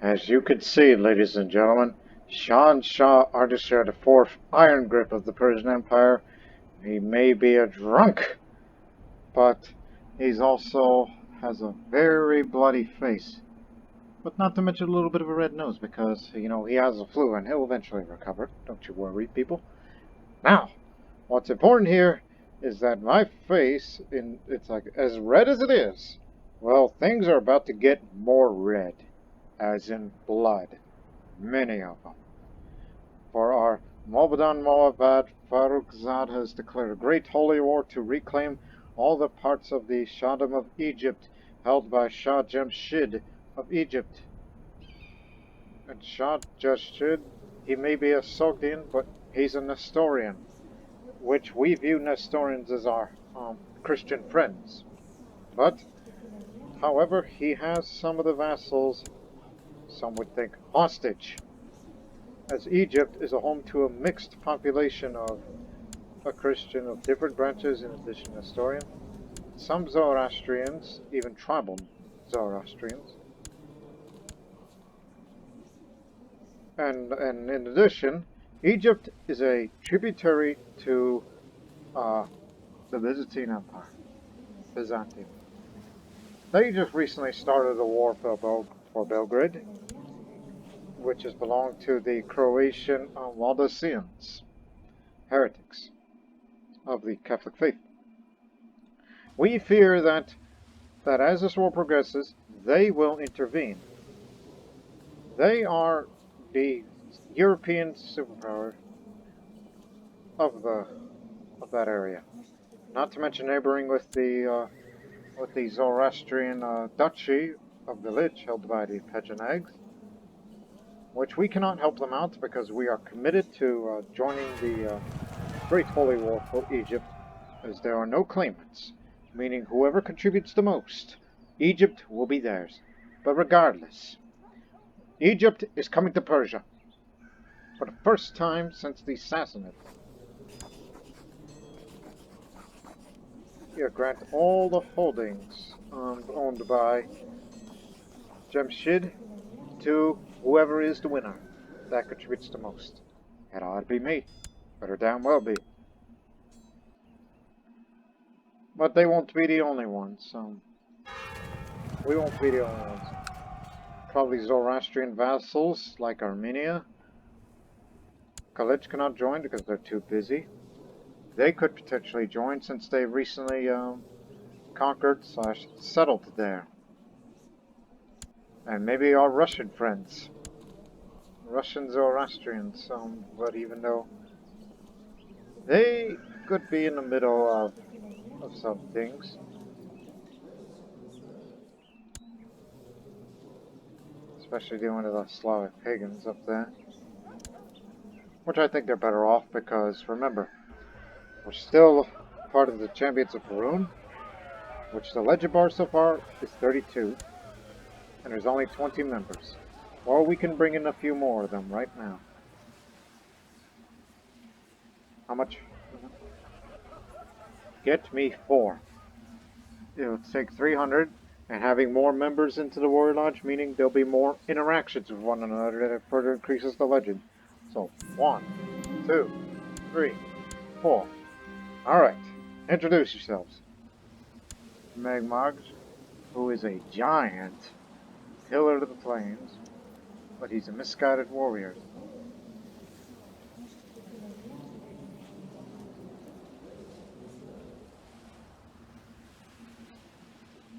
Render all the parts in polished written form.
As you can see, ladies and gentlemen, Shah Ardashir the Fourth Iron Grip of the Persian Empire. He may be a drunk, but he's also has a very bloody face. But not to mention a little bit of a red nose because, you know, he has the flu and he'll eventually recover. Don't you worry, people. Now, what's important here is that my face, it's like as red as it is. Well, things are about to get more red. As in blood. Many of them. For our Moabadan-Moabad, Faroukzad has declared a Great Holy War to reclaim all the parts of the Shahdom of Egypt held by Shah Jamshid of Egypt. And Shah Jamshid, he may be a Sogdian, but he's a Nestorian, which we view Nestorians as our Christian friends. But, however, he has some of the vassals, some would think, hostage, as Egypt is a home to a mixed population of a Christian of different branches in addition to Nestorian, some Zoroastrians, even tribal Zoroastrians, and in addition, Egypt is a tributary to the Byzantine Empire. Byzantine. They just recently started a war for Belgrade, which has belonged to the Croatian Waldensians, heretics of the Catholic faith. We fear that as this war progresses, they will intervene. They are the European superpower of that area. Not to mention neighboring with the Zoroastrian duchy of the Lich, held by the Petra, which we cannot help them out because we are committed to joining the Great Holy War for Egypt, as there are no claimants, meaning whoever contributes the most, Egypt will be theirs. But regardless, Egypt is coming to Persia for the first time since the Assassinated. Here, grant all the holdings owned by Jamshid to whoever is the winner that contributes the most. It ought to be me. Better damn well be. But they won't be the only ones. We won't be the only ones. Probably Zoroastrian vassals like Armenia. Khalid cannot join because they're too busy. They could potentially join since they recently conquered / settled there. And maybe our Russian friends. Russian Zoroastrians, but even though they could be in the middle of some things. Especially dealing with the Slavic pagans up there. Which I think they're better off because, remember, we're still part of the Champions of Perun, which the legend bar so far is 32, and there's only 20 members. Or we can bring in a few more of them right now. How much? Get me 4. It'll take 300, and having more members into the Warrior Lodge, meaning there'll be more interactions with one another, and it further increases the legend. So, 1, 2, 3, 4. Alright, introduce yourselves. Magmog, who is a giant tiller of the plains, but he's a misguided warrior.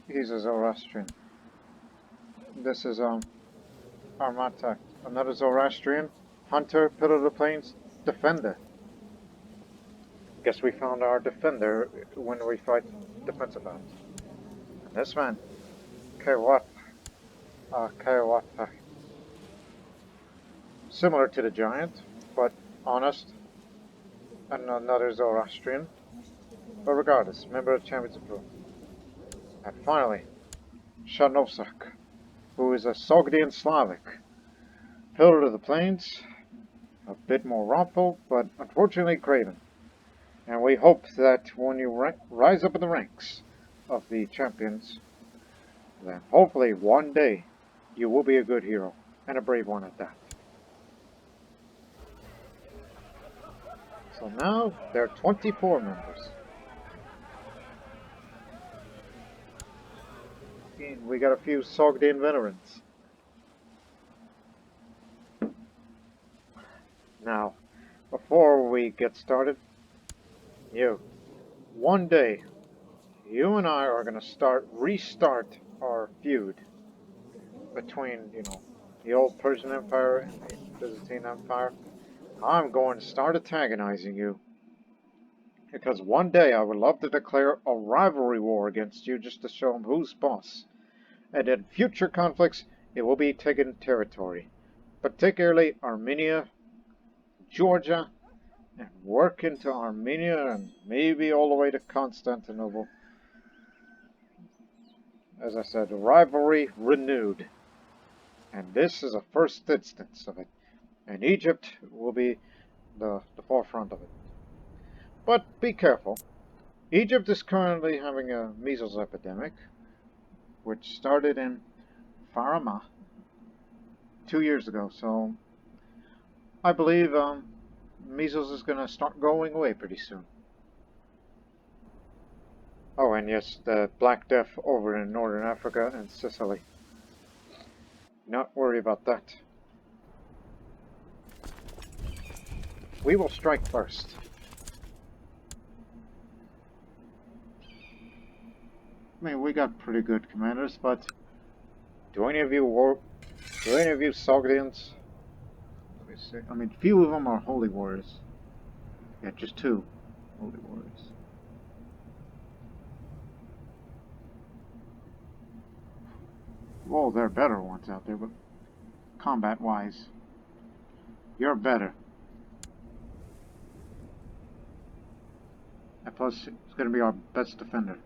He's a Zoroastrian. This is Armatak, another Zoroastrian hunter, pillar of the plains, defender. Guess we found our defender when we fight defensive bounds. And this man, Kawata. Similar to the giant, but honest, and another Zoroastrian. But regardless, member of the Champions of Perun. And finally, Shanovsak, who is a Sogdian Slavic. Pillar of the Plains, a bit more rumpled, but unfortunately craven. And we hope that when you rise up in the ranks of the champions, then hopefully one day you will be a good hero. And a brave one at that. So now there are 24 members. And we got a few Sogdian veterans. Now, before we get started, one day, you and I are going to restart our feud between, the old Persian Empire and the Byzantine Empire. I'm going to start antagonizing you. Because one day I would love to declare a rivalry war against you just to show them who's boss. And in future conflicts, it will be taken territory. Particularly Armenia, Georgia, and work into Armenia and maybe all the way to Constantinople. As I said, rivalry renewed. And this is a first instance of it. And Egypt will be the forefront of it. But be careful. Egypt is currently having a measles epidemic, which started in Faramah 2 years ago. So I believe measles is going to start going away pretty soon. Oh, and yes, the Black Death over in Northern Africa and Sicily. Not worry about that. We will strike first. I mean, we got pretty good commanders, but do any of you Sogdians? Let me see. I mean, few of them are holy warriors. Yeah, just 2 holy warriors. Well, there are better ones out there, but combat-wise, you're better. And plus, it's going to be our best defender.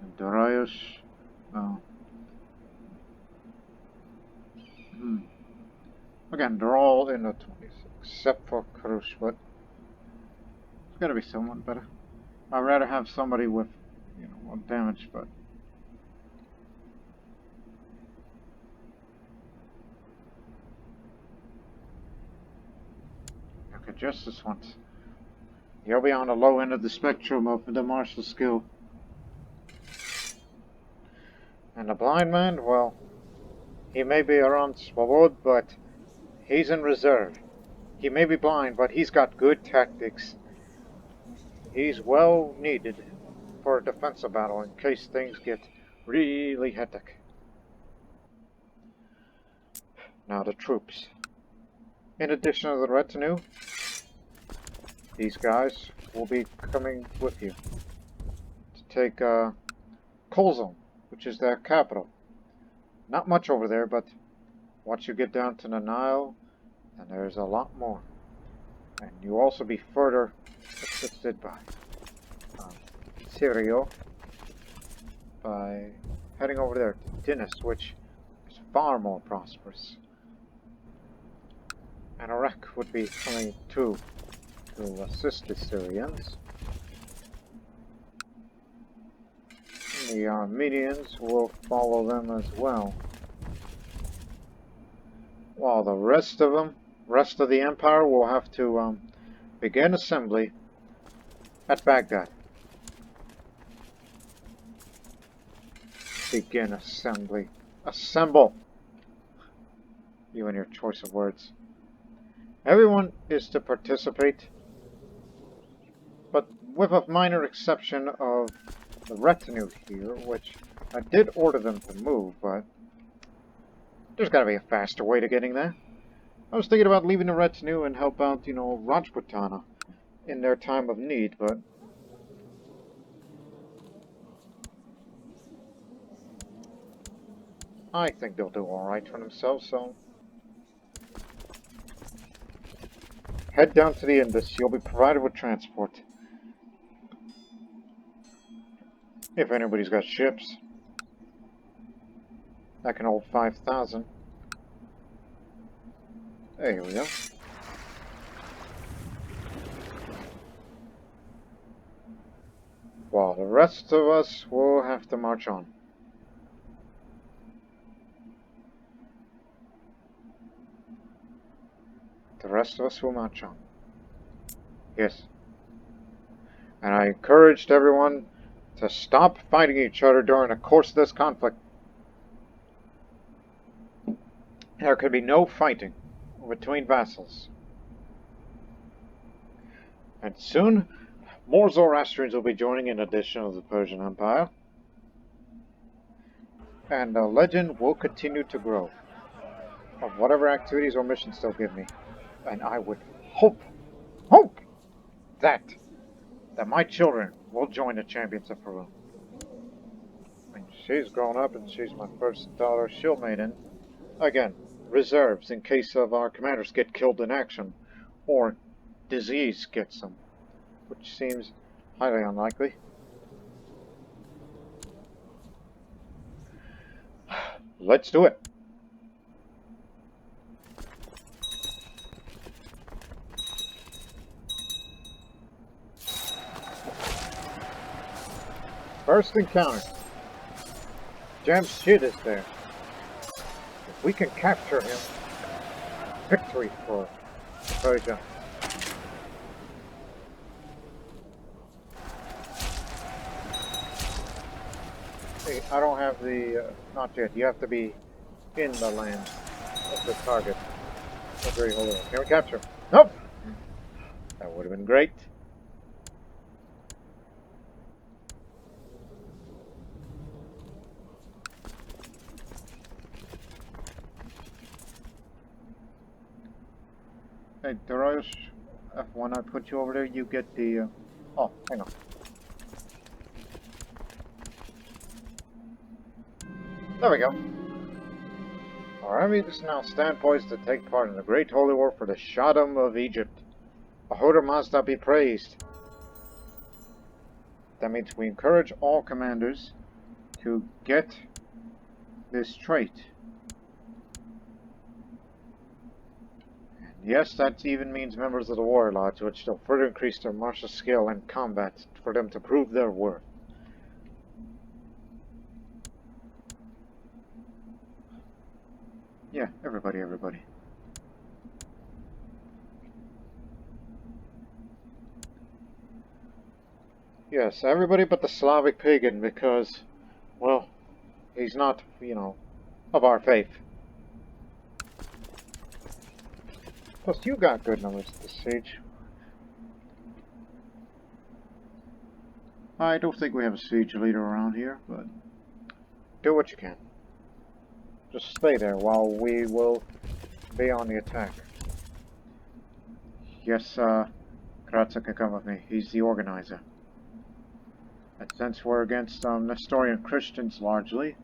And Darius, well... Again, they're all in the 20s, except for Khufu, but it's going to be somewhat better. I'd rather have somebody with, more damage, but... Okay, just this once. You'll be on the low end of the spectrum of the martial skill. And the blind man, well, he may be around Swabod, but he's in reserve. He may be blind, but he's got good tactics. He's well needed for a defensive battle in case things get really hectic. Now the troops. In addition to the retinue, these guys will be coming with you to take Kolzum, which is their capital. Not much over there, but once you get down to the Nile, then there's a lot more. And you'll also be further assisted by Syrio by heading over there to Dinas, which is far more prosperous. And Iraq would be coming too to assist the Syrians. And the Armenians will follow them as well. While the rest of the empire will have to begin assembly at Baghdad. Begin assembly. Assemble! You and your choice of words. Everyone is to participate, but with a minor exception of the retinue here, which I did order them to move, but there's got to be a faster way to getting there. I was thinking about leaving the retinue and help out, Rajputana in their time of need, but I think they'll do alright for themselves, so head down to the Indus. You'll be provided with transport. If anybody's got ships that can hold 5,000. There we go. While the rest of us will have to march on. The rest of us will march on. Yes. And I encouraged everyone to stop fighting each other during the course of this conflict. There could be no fighting between vassals. And soon, more Zoroastrians will be joining in addition of the Persian Empire. And the legend will continue to grow of whatever activities or missions they'll give me. And I would hope that my children will join the champions of Peru. And she's grown up and she's my first daughter. She'll maiden. Again, reserves in case of our commanders get killed in action or disease gets them, which seems highly unlikely. Let's do it. First encounter. Jamshid is there. If we can capture him, victory for Persia. Hey, I don't have the, not yet. You have to be in the land of the target. The Great Holy War. Can we capture him? Nope! That would have been great. Hey, Darius, when I put you over there, you get the, oh, hang on. There we go. Our army is now stand poised to take part in the Great Holy War for the Shahdom of Egypt. Ahoda Mazda be praised. That means we encourage all commanders to get this trait. Yes, that even means members of the Warrior Lodge, which will further increase their martial skill and combat for them to prove their worth. Yeah, everybody. Yes, everybody but the Slavic pagan, because, well, he's not, you know, of our faith. Plus, you got good numbers at this siege. I don't think we have a siege leader around here, but do what you can. Just stay there while we will be on the attack. Yes, Kratza can come with me. He's the organizer. And since we're against Nestorian Christians largely,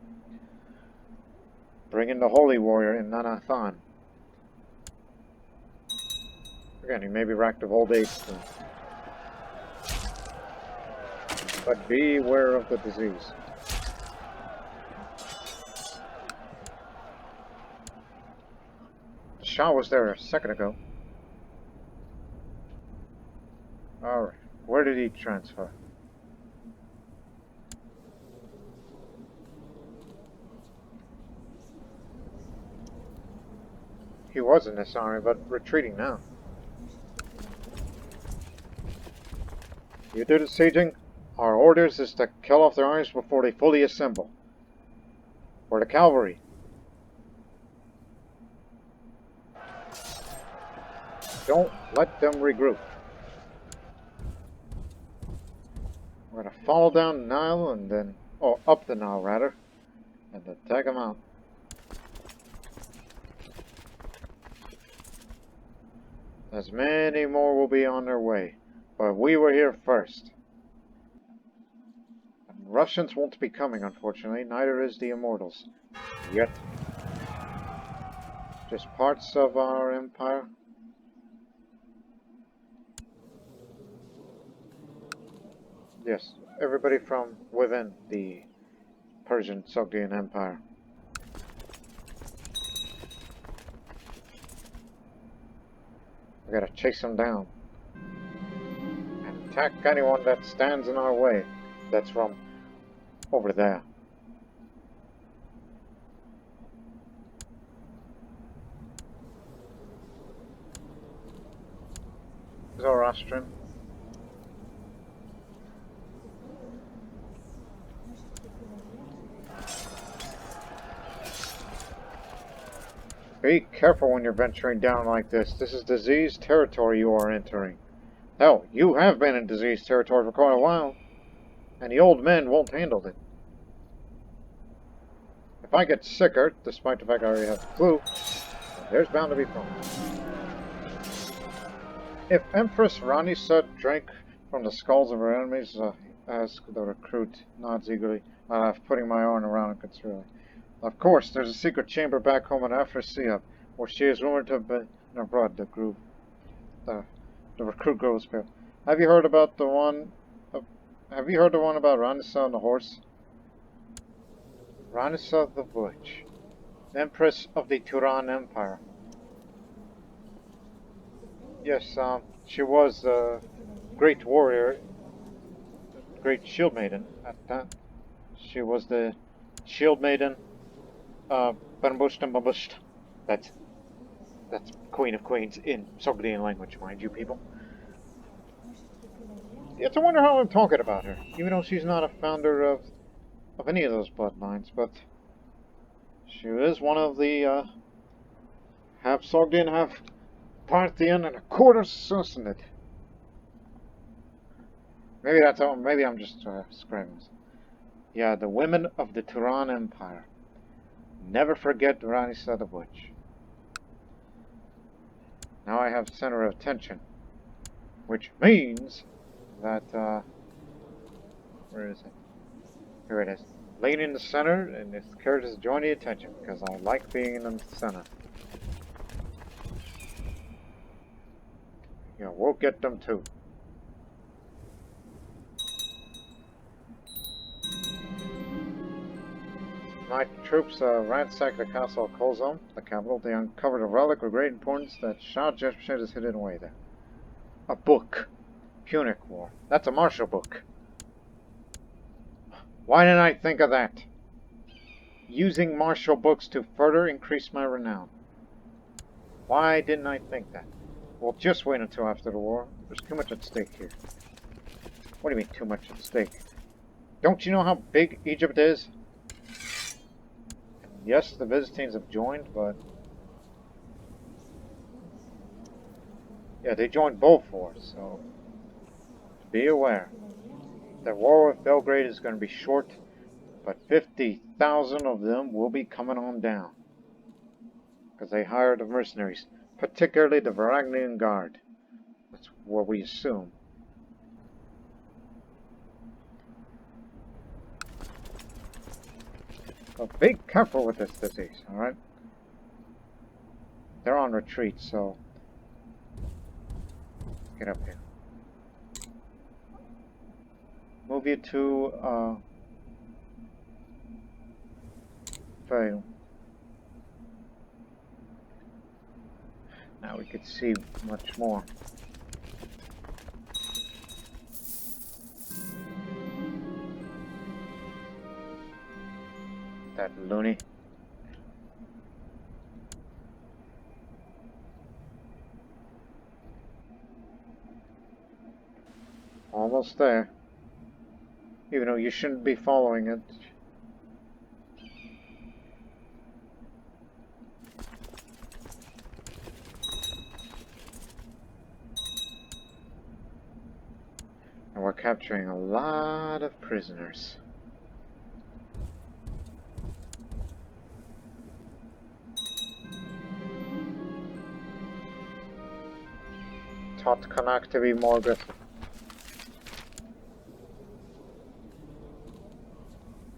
bring in the Holy Warrior in Nanathan. Again, he may be racked of old age soon. But beware of the disease. The Shah was there a second ago. Alright, where did he transfer? He was in this army, but retreating now. You do the sieging. Our orders is to kill off their armies before they fully assemble. For the cavalry. Don't let them regroup. We're going to follow down the Nile and then, or up the Nile rather, and then take them out. As many more will be on their way. But we were here first. And Russians won't be coming, unfortunately. Neither is the Immortals. Yet. Just parts of our empire. Yes, everybody from within the Persian Sogdian Empire. We gotta chase them down. Attack anyone that stands in our way. That's from over there. Zoroastrian. Be careful when you're venturing down like this. This is diseased territory you are entering. Hell, you have been in diseased territory for quite a while, and the old men won't handle it. If I get sicker, despite the fact I already have the flu, there's bound to be problems. If Empress Ranisa drank from the skulls of her enemies, asked the recruit, nods eagerly, putting my arm around him considerably. Of course, there's a secret chamber back home in Afrasia, where she is rumored to have been abroad. The recruit grows pale. Have you heard about the one? Have you heard the one about Ranisa and the horse? Ranisa the Butch, Empress of the Turan Empire. Yes, she was a great warrior, great shield maiden at that. She was the shield maiden. That's Queen of Queens in Sogdian language, mind you, people. It's a wonder how I'm talking about her, even though she's not a founder of any of those bloodlines, but she is one of the half Sogdian, half Parthian, and a quarter Sassanid. Maybe that's all. Maybe I'm just screaming. Yeah, the women of the Turan Empire. Never forget Ranisa the Butch. Now I have center of attention, which means that where is it? Here it is. Laying in the center, and its characters join the attention because I like being in the center. Yeah, we'll get them too. My troops ransacked the castle of Kolzom, the capital. They uncovered a relic of great importance that Shah Jefshed is hidden away there. A book. Punic War. That's a martial book. Why didn't I think of that? Using martial books to further increase my renown. Why didn't I think that? Well, just wait until after the war. There's too much at stake here. What do you mean, too much at stake? Don't you know how big Egypt is? Yes, the Byzantines have joined, but... yeah, they joined both wars, so... be aware. The war with Belgrade is going to be short, but 50,000 of them will be coming on down. Because they hired the mercenaries, particularly the Varangian Guard. That's what we assume. But be careful with this disease, alright? They're on retreat, so... get up here. Move you to, fail. Now we could see much more. That loony. Almost there. Even though you shouldn't be following it. And we're capturing a lot of prisoners. Taught Kanak to be more aggressive.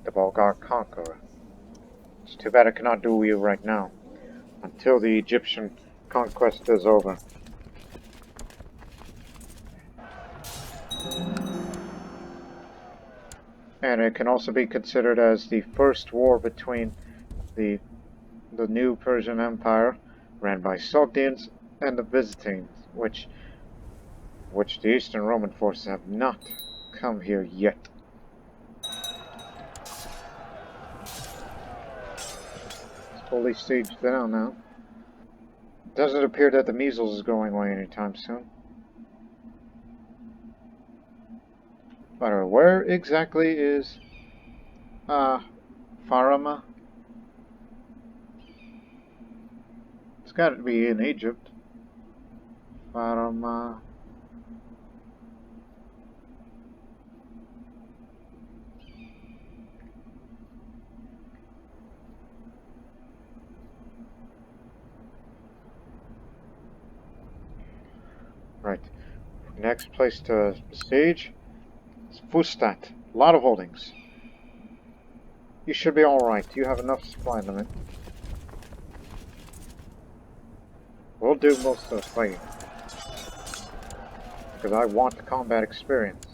The Bulgar conqueror. It's too bad I cannot do you right now, until the Egyptian conquest is over. And it can also be considered as the first war between the new Persian Empire, ran by Sogdians, and the Byzantines, which the Eastern Roman forces have not come here yet. It's fully sieged down now. Doesn't appear that the measles is going away anytime soon. By the way, where exactly is Farama? It's got to be in Egypt. Farama. Right. Next place to besiege is Fustat. A lot of holdings. You should be alright. You have enough supply limit. We'll do most of the fighting. Because I want the combat experience.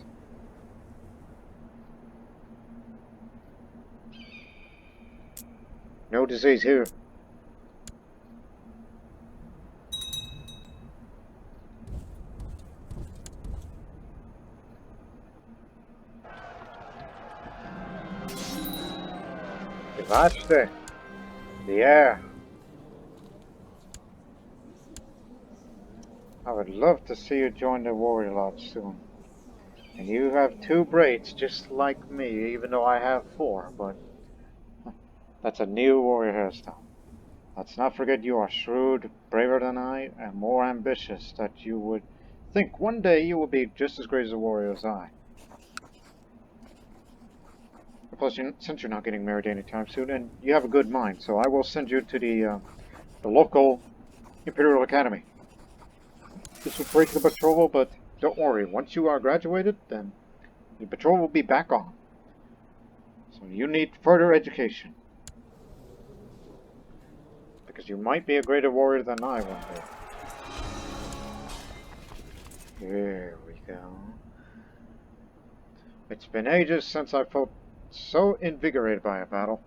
No disease here. Devaste. The air. I would love to see you join the warrior lodge soon. And you have 2 braids just like me, even though I have 4, but that's a new warrior hairstyle. Let's not forget you are shrewd, braver than I, and more ambitious that you would think one day you will be just as great as a warrior as I. Plus, since you're not getting married anytime soon, and you have a good mind, so I will send you to the local Imperial Academy. This will break the betrothal, but don't worry, once you are graduated, then the betrothal will be back on. So you need further education. Because you might be a greater warrior than I one day. Here we go. It's been ages since I felt so invigorated by a battle.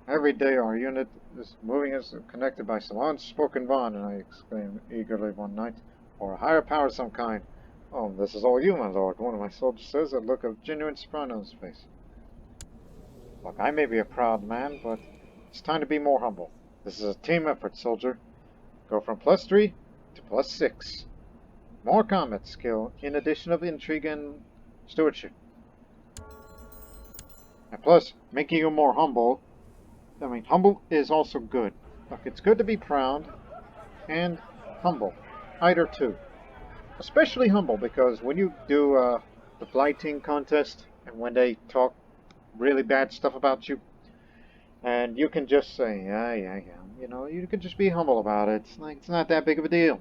Every day our unit is moving as connected by some unspoken bond, and I exclaimed eagerly one night, or a higher power of some kind. Oh, this is all you, my lord, one of my soldiers says, a look of genuine surprise on his face. Look, I may be a proud man, but it's time to be more humble. This is a team effort, soldier. Go from +3 to +6. More combat skill, in addition of intrigue and stewardship. And plus, making you more humble, I mean, humble is also good. Look, it's good to be proud and humble. Either two. Especially humble, because when you do the blighting contest, and when they talk really bad stuff about you, and you can just say, yeah, you know, you can just be humble about it. It's like, it's not that big of a deal.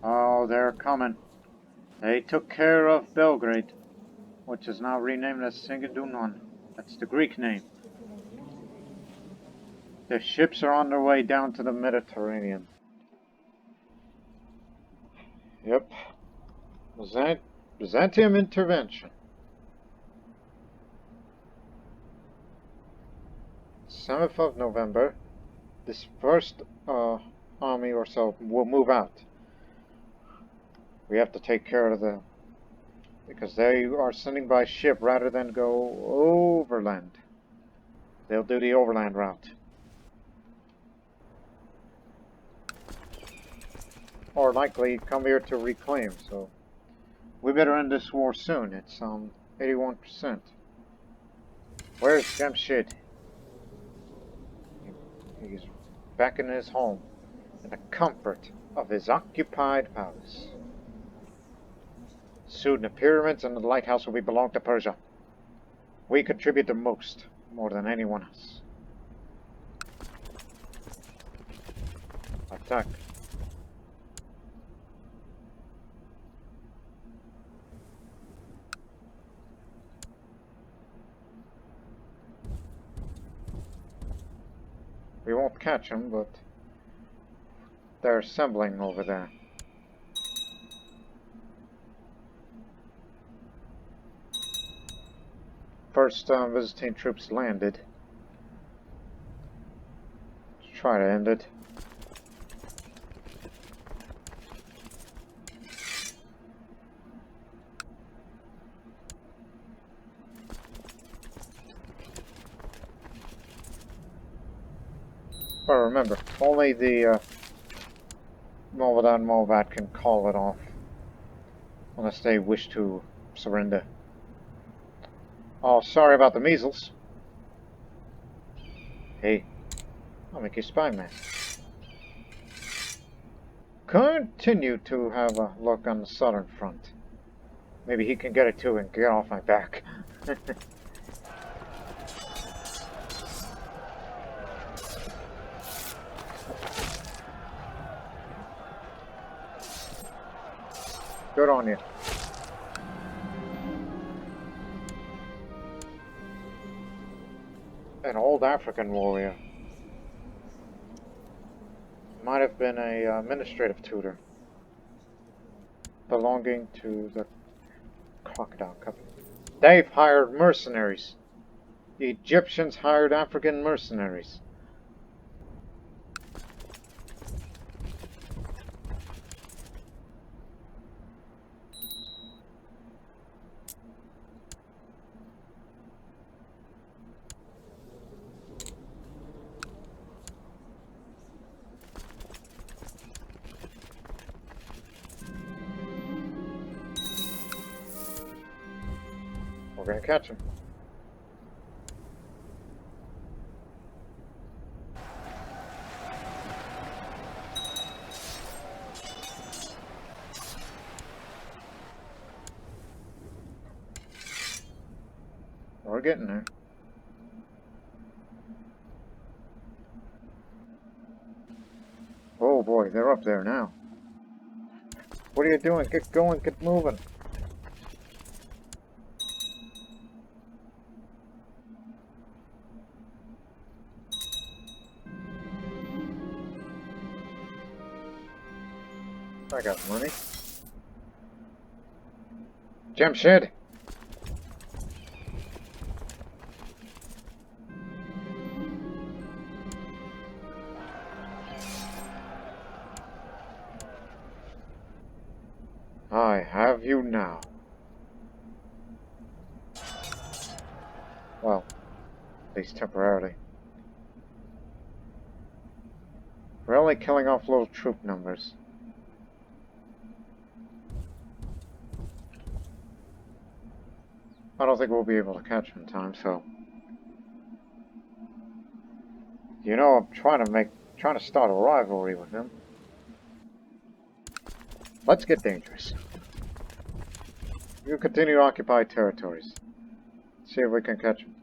Oh, they're coming. They took care of Belgrade, which is now renamed as Singidunum. That's the Greek name. The ships are on their way down to the Mediterranean. Yep. Byzantium intervention. 7th of November. This first army or so will move out. We have to take care of the... because they are sending by ship rather than go overland. They'll do the overland route. Or likely come here to reclaim, so... we better end this war soon. It's 81%. Where's Jamshid? He's back in his home, in the comfort of his occupied palace. Soon the pyramids and the lighthouse will belong to Persia. We contribute the most, more than anyone else. Attack. We won't catch them, but they're assembling over there. First Byzantine troops landed. Let's try to end it. But remember, only the Moabadan-Moabad can call it off unless they wish to surrender. Oh, sorry about the measles. Hey, I'll make you Spymaster. Continue to have a look on the southern front. Maybe he can get it too and get off my back. Good on you. An old African warrior. Might have been a administrative tutor belonging to the Crocodile Company. They've hired mercenaries. The Egyptians hired African mercenaries. We're gonna catch him. We're getting there. Oh boy, they're up there now. What are you doing? Get going, get moving. I got money. Jamshed! I have you now. Well, at least temporarily. We're only killing off little troop numbers. I don't think we'll be able to catch him in time, so... You know, I'm trying to start a rivalry with him. Let's get dangerous. You continue to occupy territories. See if we can catch him.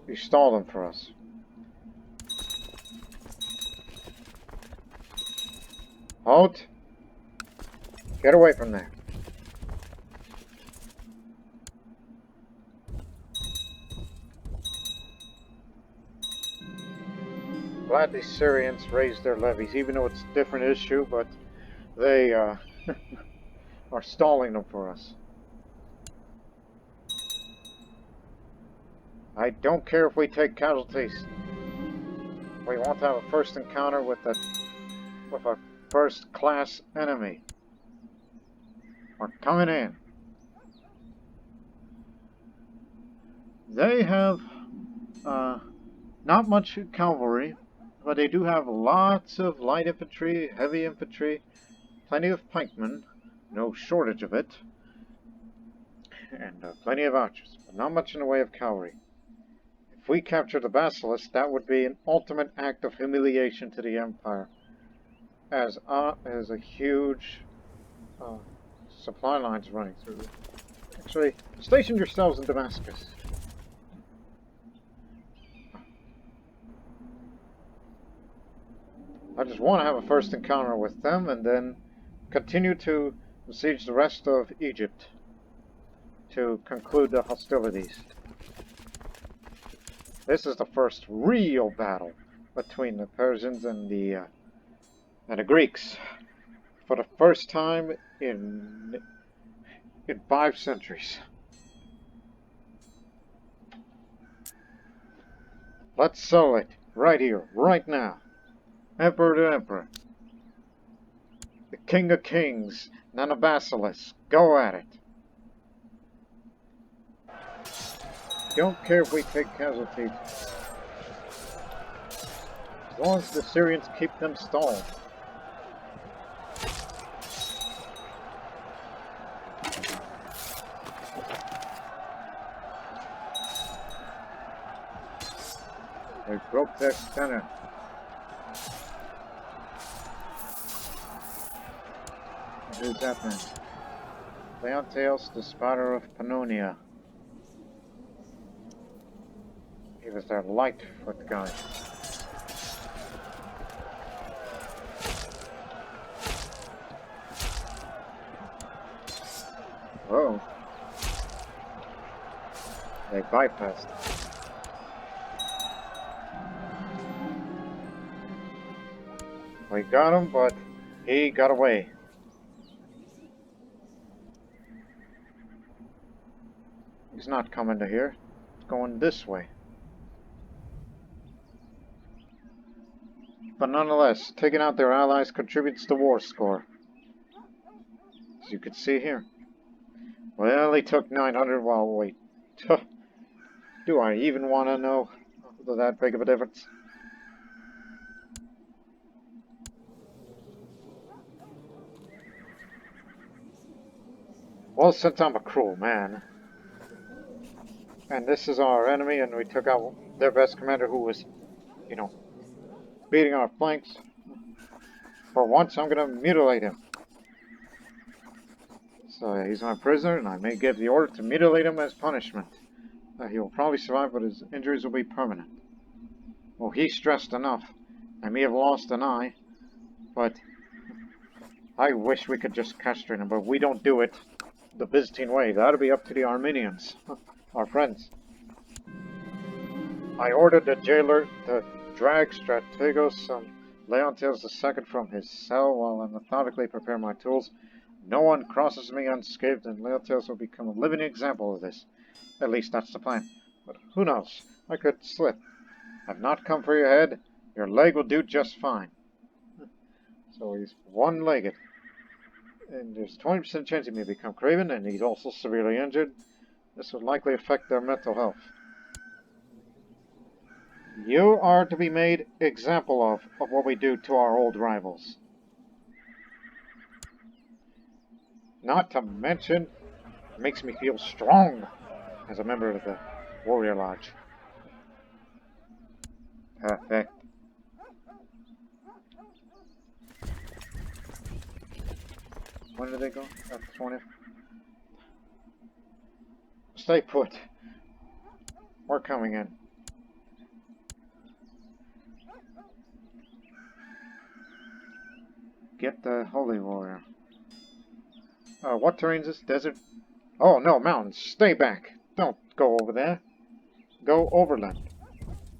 You stalled him for us. Halt! Get away from there. Glad the Syrians raised their levies, even though it's a different issue, but they are stalling them for us. I don't care if we take casualties. We want to have a first encounter with a first-class enemy. We're coming in. They have not much cavalry, but they do have lots of light infantry, heavy infantry, plenty of pikemen, no shortage of it, and plenty of archers, but not much in the way of cavalry. If we capture the Vassals, that would be an ultimate act of humiliation to the Empire, as a huge supply lines running through. Actually, station yourselves in Damascus. I just want to have a first encounter with them and then continue to besiege the rest of Egypt to conclude the hostilities. This is the first real battle between the Persians and the Greeks for the first time in 5 centuries. Let's settle it right here, right now. Emperor to Emperor. The King of Kings, Vassals. Go at it. Don't care if we take casualties. As long as the Syrians keep them stalled. They broke their center. What is happening? Leontios, the spotter of Pannonia. He was their Lightfoot guy. Whoa. They bypassed. We got him, but he got away. He's not coming to here. He's going this way. But nonetheless, taking out their allies contributes to war score. As you can see here. Well, he took 900 while wait. Do I even want to know that big of a difference? Well, since I'm a cruel man, and this is our enemy, and we took out their best commander who was, you know, beating our flanks, for once I'm going to mutilate him. So he's my prisoner, and I may give the order to mutilate him as punishment. He will probably survive, but his injuries will be permanent. Well, he's stressed enough. I may have lost an eye, but I wish we could just castrate him, but we don't do it the Byzantine way. That'll be up to the Armenians, our friends. I ordered the jailer to drag Strategos and Leontios II from his cell while I methodically prepare my tools. No one crosses me unscathed, and Leontios will become a living example of this. At least that's the plan. But who knows? I could slip. I've not come for your head. Your leg will do just fine. So he's one-legged. And there's a 20% chance he may become craven, and he's also severely injured. This would likely affect their mental health. You are to be made example of what we do to our old rivals. Not to mention, it makes me feel strong as a member of the Warrior Lodge. Perfect. When did they go? At the 20th? Stay put. We're coming in. Get the Holy Warrior. What terrain is this? Desert? Oh, no, mountains. Stay back. Don't go over there. Go overland.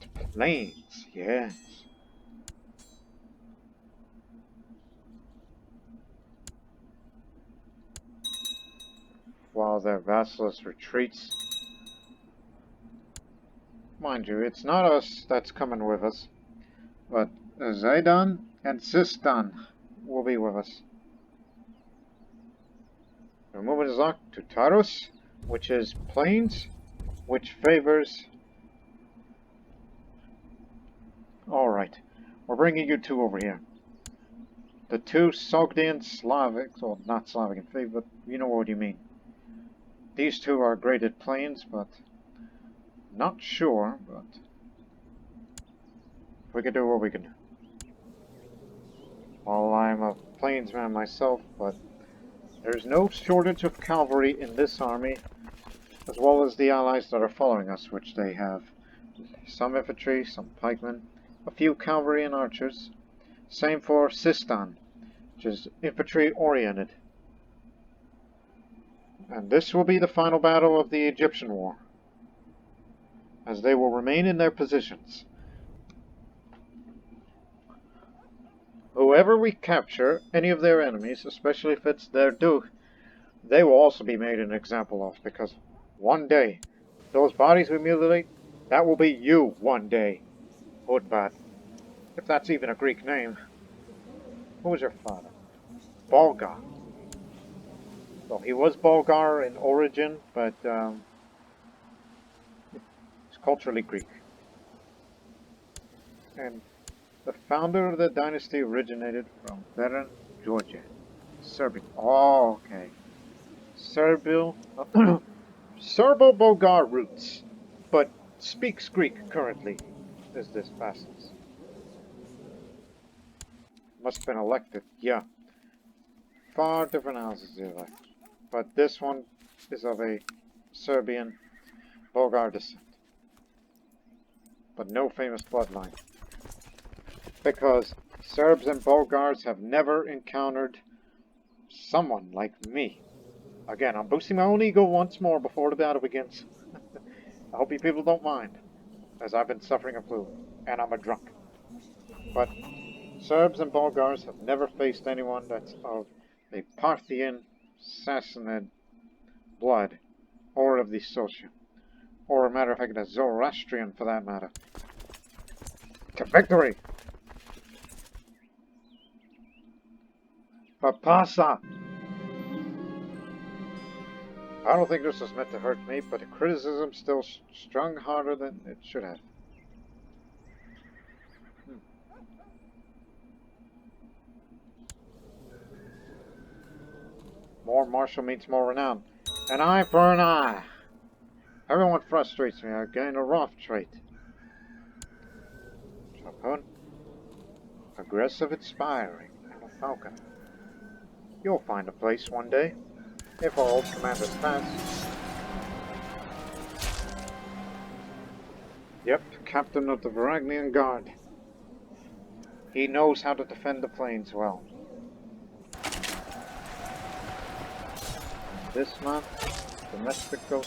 To plains, yes. While their Vassals retreats. Mind you, it's not us that's coming with us, but Zaydan and Sistan will be with us. The movement is locked to Taros, which is plains, which favors... Alright, we're bringing you two over here. The two Sogdian Slavics, well, not Slavic in faith, but you know what you mean. These two are great at plains, but not sure, but we can do what we can do. Well, I'm a plainsman myself, but there's no shortage of cavalry in this army, as well as the allies that are following us, which they have some infantry, some pikemen, a few cavalry and archers. Same for Sistan, which is infantry oriented. And this will be the final battle of the Egyptian War, as they will remain in their positions. Whoever we capture, any of their enemies, especially if it's their duke, they will also be made an example of, because one day, those bodies we mutilate, that will be you one day, Udbat. If that's even a Greek name. Who was your father? Bulgar. Well, he was Bulgar in origin, but he's culturally Greek. And the founder of the dynasty originated from Petra, Georgia. Serbia. Oh, okay. Serbo-Bulgar roots, but speaks Greek currently, is this Vassals. Must have been elected, yeah. Far different houses they elect. But this one is of a Serbian Bulgar descent. But no famous bloodline. Because Serbs and Bulgars have never encountered someone like me. Again, I'm boosting my own ego once more before the battle begins. I hope you people don't mind, as I've been suffering a flu, and I'm a drunk. But Serbs and Bulgars have never faced anyone that's of a Parthian, Sassanid blood, or of the Social, or a matter of fact, a Zoroastrian for that matter. To victory! Papasa! I don't think this was meant to hurt me, but the criticism still strung harder than it should have. More martial means more renown. An eye for an eye! Everyone frustrates me. I gain a rough trait. Chapun. Aggressive, inspiring, and a falcon. You'll find a place one day, if our old commanders pass. Yep, captain of the Varangian Guard. He knows how to defend the plains well. This man, Domestico,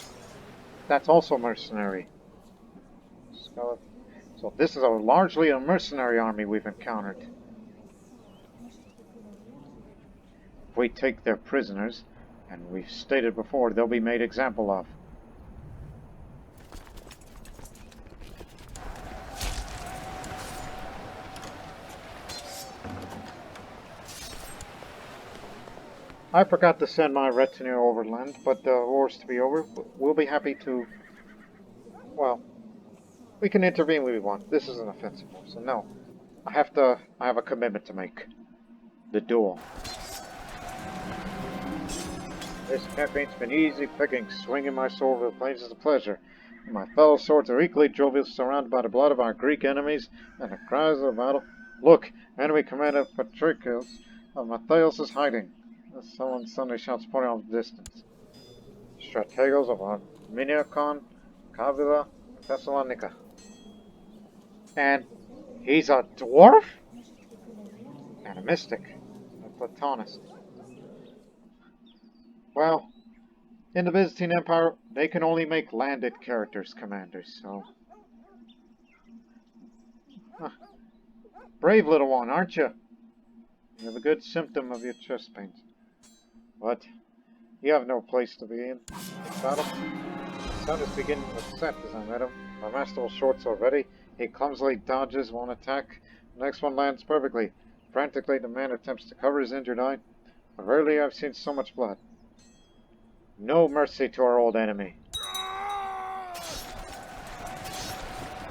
that's also mercenary. So this is largely a mercenary army we've encountered. If we take their prisoners, and we've stated before, they'll be made example of. I forgot to send my retinue overland, but the war's to be over. We'll be happy to... Well, we can intervene when we want. This is an offensive war, so no. I have a commitment to make. The duel. This campaign's been easy picking. Swinging my sword over the plains is a pleasure. And my fellow swords are equally jovial, surrounded by the blood of our Greek enemies and the cries of the battle. Look, enemy commander Patricius of Matthias is hiding. The sullen Sunday shouts pointing off the distance. Strategos of Arminiacon, Kavila, and Thessalonica. And he's a dwarf? And a mystic. A Platonist. Well, in the Byzantine Empire, they can only make landed characters commanders, so... Huh. Brave little one, aren't you? You have a good symptom of your chest pains. But you have no place to be in this battle. The sun is beginning to set as I met him. My master will short sword ready. He clumsily dodges one attack. The next one lands perfectly. Frantically, the man attempts to cover his injured eye. But rarely I've seen so much blood. No mercy to our old enemy.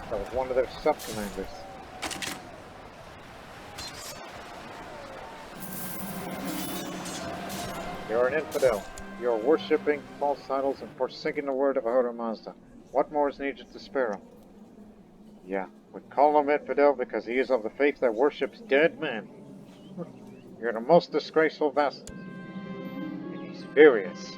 That was one of their sub-commanders. You're an infidel. You're worshipping false idols and forsaking the word of Ahura Mazda. What more is needed to spare him? Yeah, we call him infidel because he is of the faith that worships dead men. You're the most disgraceful vassal. And he's furious.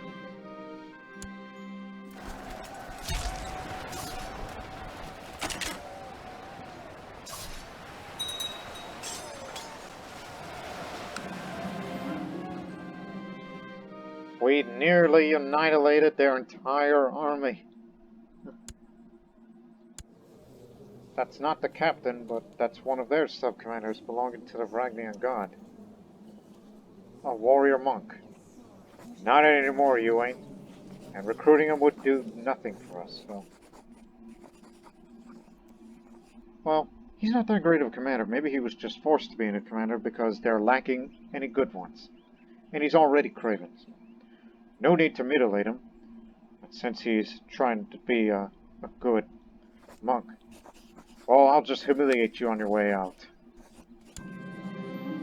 We nearly annihilated their entire army. That's not the captain, but that's one of their sub-commanders belonging to the Varangian God. A warrior monk. Not anymore, you ain't. And recruiting him would do nothing for us, so... Well, he's not that great of a commander. Maybe he was just forced to be a commander because they're lacking any good ones. And he's already craven. No need to mutilate him, but since he's trying to be a good monk, well, I'll just humiliate you on your way out.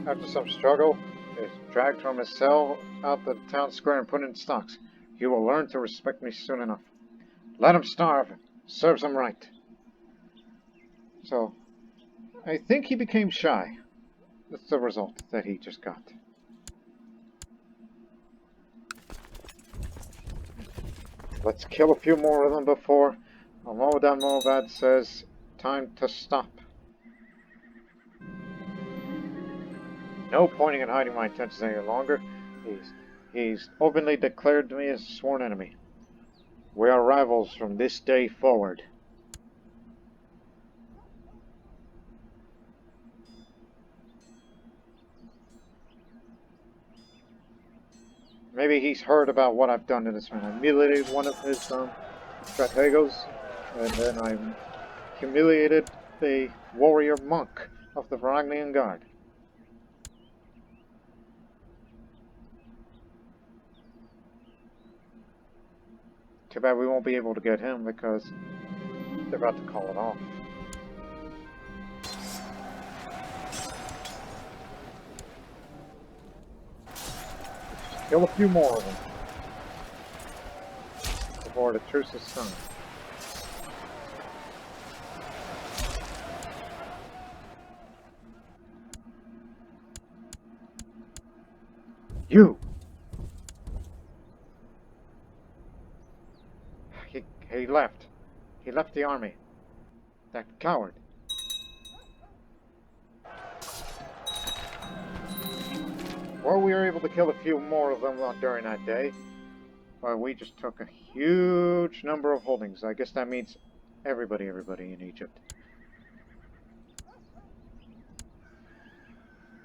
After some struggle, he's dragged from his cell out the town square and put in stocks. He will learn to respect me soon enough. Let him starve. Serves him right. So, I think he became shy. That's the result that he just got. Let's kill a few more of them before Moabadan-Moabad says, time to stop. No pointing and hiding my intentions any longer. He's openly declared me as a sworn enemy. We are rivals from this day forward. Maybe he's heard about what I've done to this man. I mutilated one of his strategos, and then I humiliated the warrior monk of the Varangian Guard. Too bad we won't be able to get him because they're about to call it off. Kill a few more of them before the truce is signed. You! He left. He left the army. That coward. Well, we were able to kill a few more of them during that day. But we just took a huge number of holdings. I guess that means everybody in Egypt.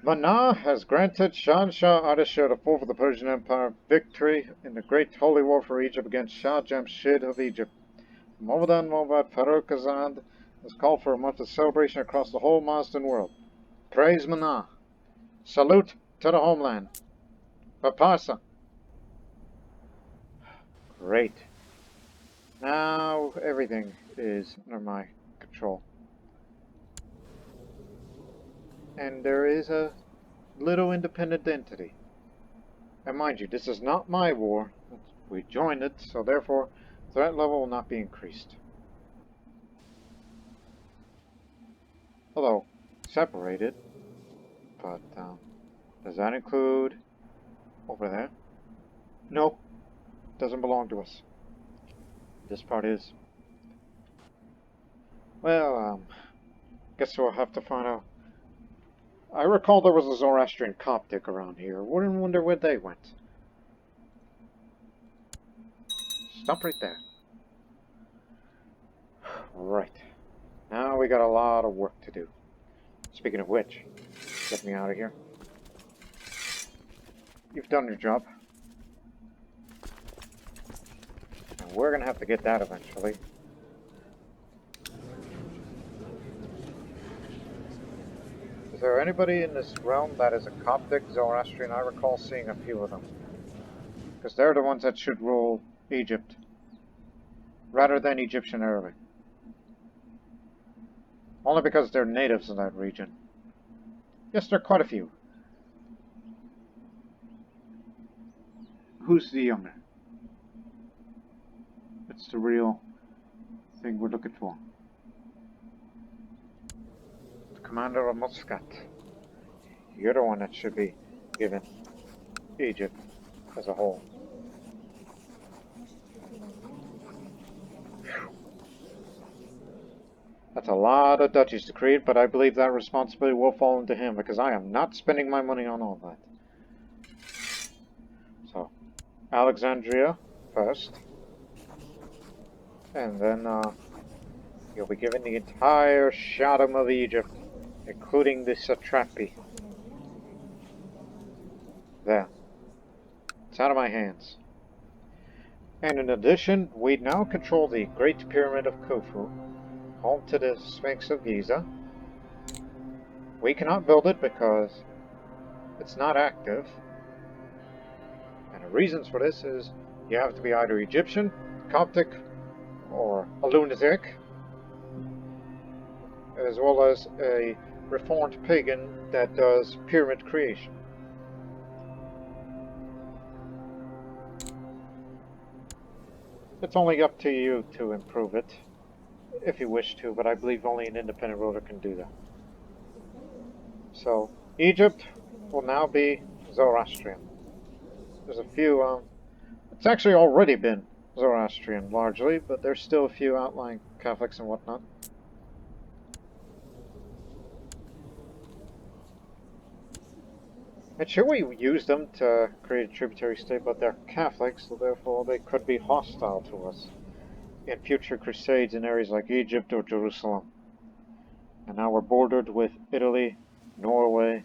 Mana has granted Shah Ardashir IV of the Persian Empire victory in the Great Holy War for Egypt against Shah Jamshid of Egypt. Moabadan-Moabad Farrukh Azad has called for a month of celebration across the whole Muslim world. Praise Mana. Salute to the homeland. Papasa. Great. Now everything is under my control. And there is a little independent entity. And mind you, this is not my war. We joined it, so therefore threat level will not be increased. Although separated, but does that include over there? Nope, doesn't belong to us. This part is. Well, guess we'll have to find out. I recall there was a Zoroastrian Coptic around here. Wouldn't wonder where they went. Stop right there. Right. Now we got a lot of work to do. Speaking of which, get me out of here. You've done your job. And we're gonna have to get that eventually. Is there anybody in this realm that is a Coptic Zoroastrian? I recall seeing a few of them. Because they're the ones that should rule Egypt. Rather than Egyptian Arabic. Only because they're natives in that region. Yes, there are quite a few. Who's the younger? That's the real thing we're looking for. The commander of Muscat. You're the one that should be given Egypt as a whole. That's a lot of duchies to create, but I believe that responsibility will fall into him because I am not spending my money on all that. So, Alexandria first, and then you'll be given the entire Shahdom of Egypt, including the satrapy. There. It's out of my hands. And in addition, we now control the Great Pyramid of Khufu, home to the Sphinx of Giza. We cannot build it because it's not active. And the reasons for this is you have to be either Egyptian, Coptic, or a lunatic, as well as a reformed pagan that does pyramid creation. it's only up to you to improve it, if you wish to, but I believe only an independent ruler can do that. So, Egypt will now be Zoroastrian. There's a few, it's actually already been Zoroastrian, largely, but there's still a few outlying Catholics and whatnot. And sure, we use them to create a tributary state, but they're Catholics, so therefore they could be hostile to us in future crusades in areas like Egypt or Jerusalem. And now we're bordered with Italy, Norway,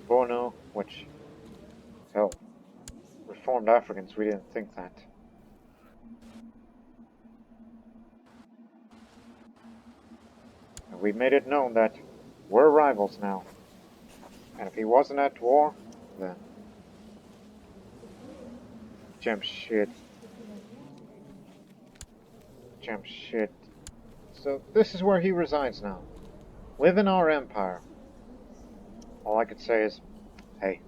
Borno, which, hell, Reformed Africans, we didn't think that. And we made it known that we're rivals now. And if he wasn't at war, then Jamshid. So this is where he resides now. Live in our empire. All I could say is, hey.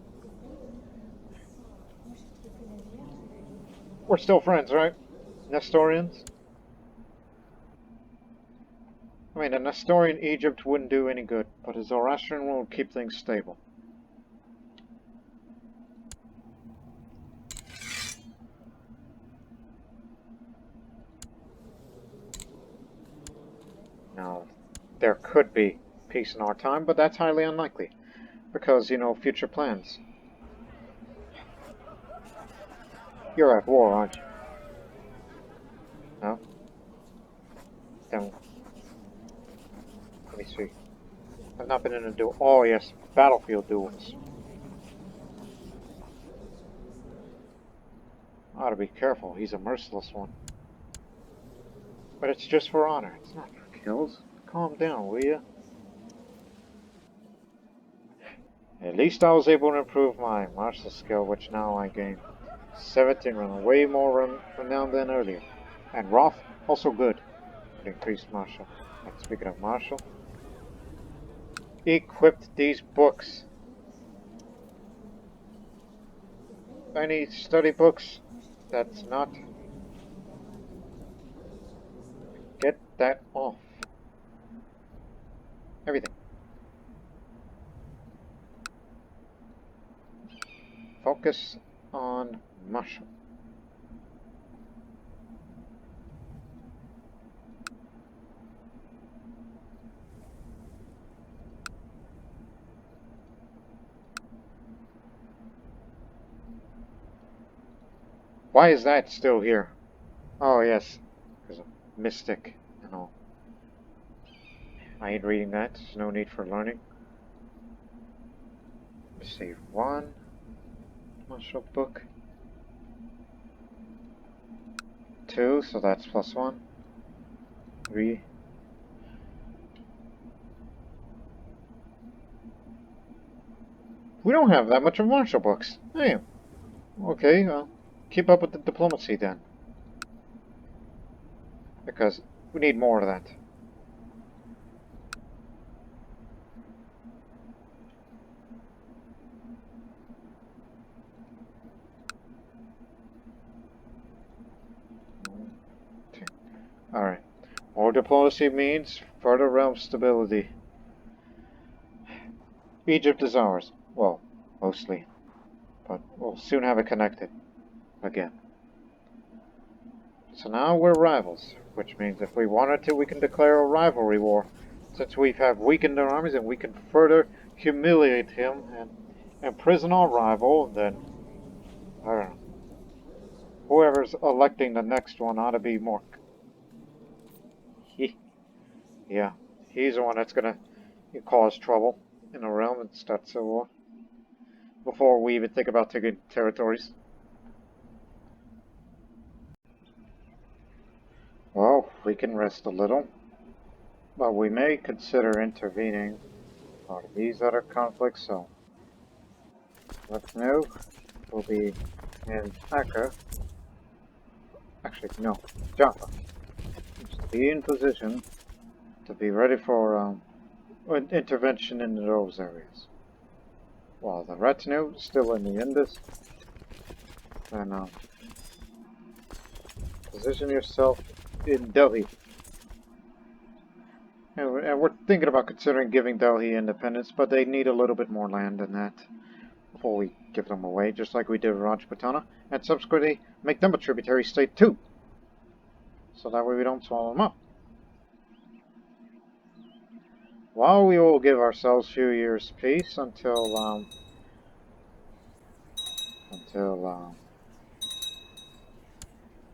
We're still friends, right? Nestorians? I mean, a Nestorian Egypt wouldn't do any good, but a Zoroastrian will keep things stable. Now, there could be peace in our time, but that's highly unlikely. Because, you know, future plans. You're at war, aren't you? No? Then, let me see. I've not been in a duel. Oh, yes, battlefield duels. I ought to be careful. He's a merciless one. But it's just for honor. It's not for kills. Calm down, will you? At least I was able to improve my martial skill, which now I gain 17 renown, way more renown than earlier. And Roth, also good. It increased martial. And speaking of martial, equipped these books. Any study books? That's not. Get that off. Everything. Focus on martial. Why is that still here? Oh yes, there's a mystic and all. I ain't reading that, there's no need for learning. Save one martial book. 2, so that's +1. 3. We don't have that much of martial books. Damn. Okay, well, keep up with the diplomacy then. Because we need more of that. Alright. More diplomacy means further realm stability. Egypt is ours. Well, mostly. But we'll soon have it connected. Again. So now we're rivals. Which means if we wanted to, we can declare a rivalry war. Since we have weakened our armies and we can further humiliate him and imprison our rival, then, I don't know. Whoever's electing the next one ought to be more... Yeah, he's the one that's gonna cause trouble in the realm and start civil war. Before we even think about taking territories. Well, we can rest a little. But we may consider intervening for these other conflicts, so... Let's know. We'll be in Akka. Actually, no, Jaffa. Just be in position to be ready for intervention in those areas. While the retinue is still in the Indus, and Position yourself in Delhi. And we're thinking about considering giving Delhi independence, but they need a little bit more land than that before we give them away, just like we did with Rajputana, and subsequently make them a tributary state too, so that way we don't swallow them up. While we will give ourselves a few years peace until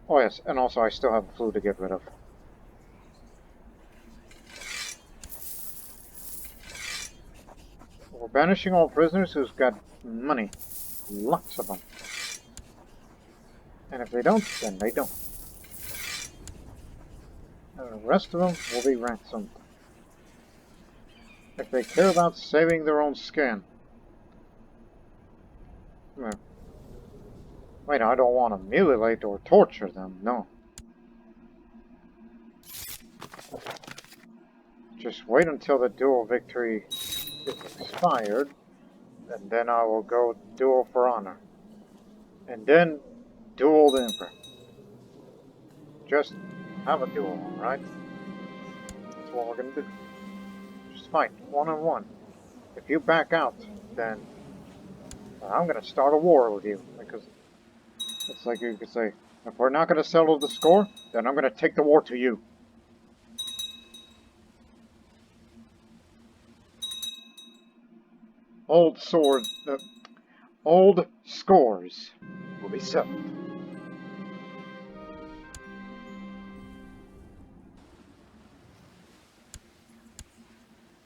oh yes, and also I still have the flu to get rid of. We're banishing all prisoners who's got money. Lots of them. And if they don't, then they don't. And the rest of them will be ransomed. If they care about saving their own skin. Wait, I don't want to mutilate or torture them, no. Just wait until the duel victory is expired, and then I will go duel for honor. And then duel the Emperor. Just have a duel, alright? That's what we're gonna do. Just fight, one-on-one. If you back out, then I'm gonna start a war with you, because it's like you could say, if we're not gonna settle the score, then I'm gonna take the war to you. Old scores will be settled.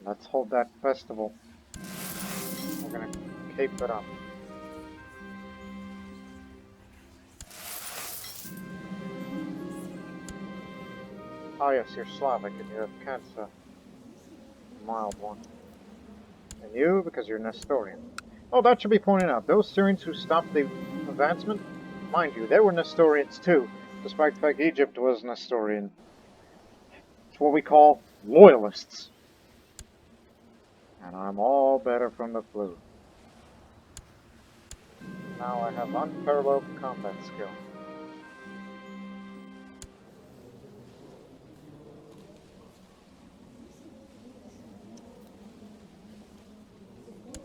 Let's hold that festival. We're gonna keep it up. Oh yes, you're Slavic and you have cancer. A mild one. And you, because you're Nestorian. Oh, that should be pointed out. Those Syrians who stopped the advancement, mind you, they were Nestorians too, despite the fact Egypt was Nestorian. It's what we call Loyalists. And I'm all better from the flu. Now I have unparalleled combat skill.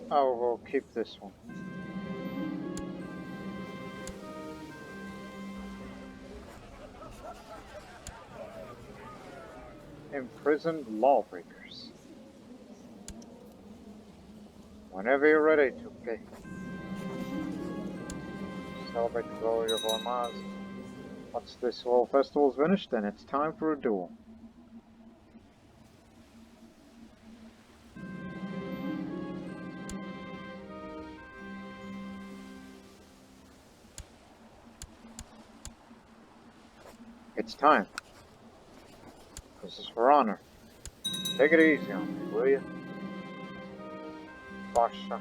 Oh, we'll keep this one. Imprisoned lawbreakers. Whenever you're ready to pay. Celebrate the glory of Ormaz. Once this whole festival is finished, then it's time for a duel. It's time. This is for honor. Take it easy on me, will you? Cautious.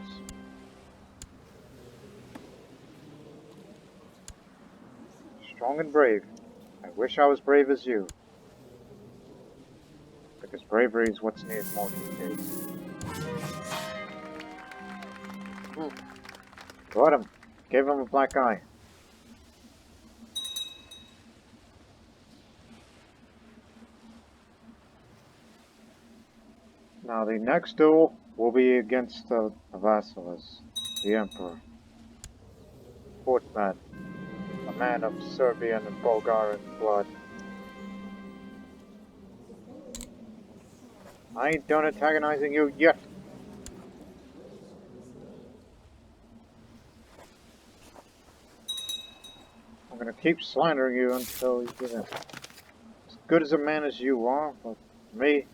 Strong and brave. I wish I was brave as you. Because bravery is what's needed more these days. Got him. Gave him a black eye. Now the next duel will be against the Vassals, the Emperor. Footman, a man of Serbian and Bulgarian blood. I ain't done antagonizing you yet. I'm gonna keep slandering you until you get in. As good as a man as you are, but me,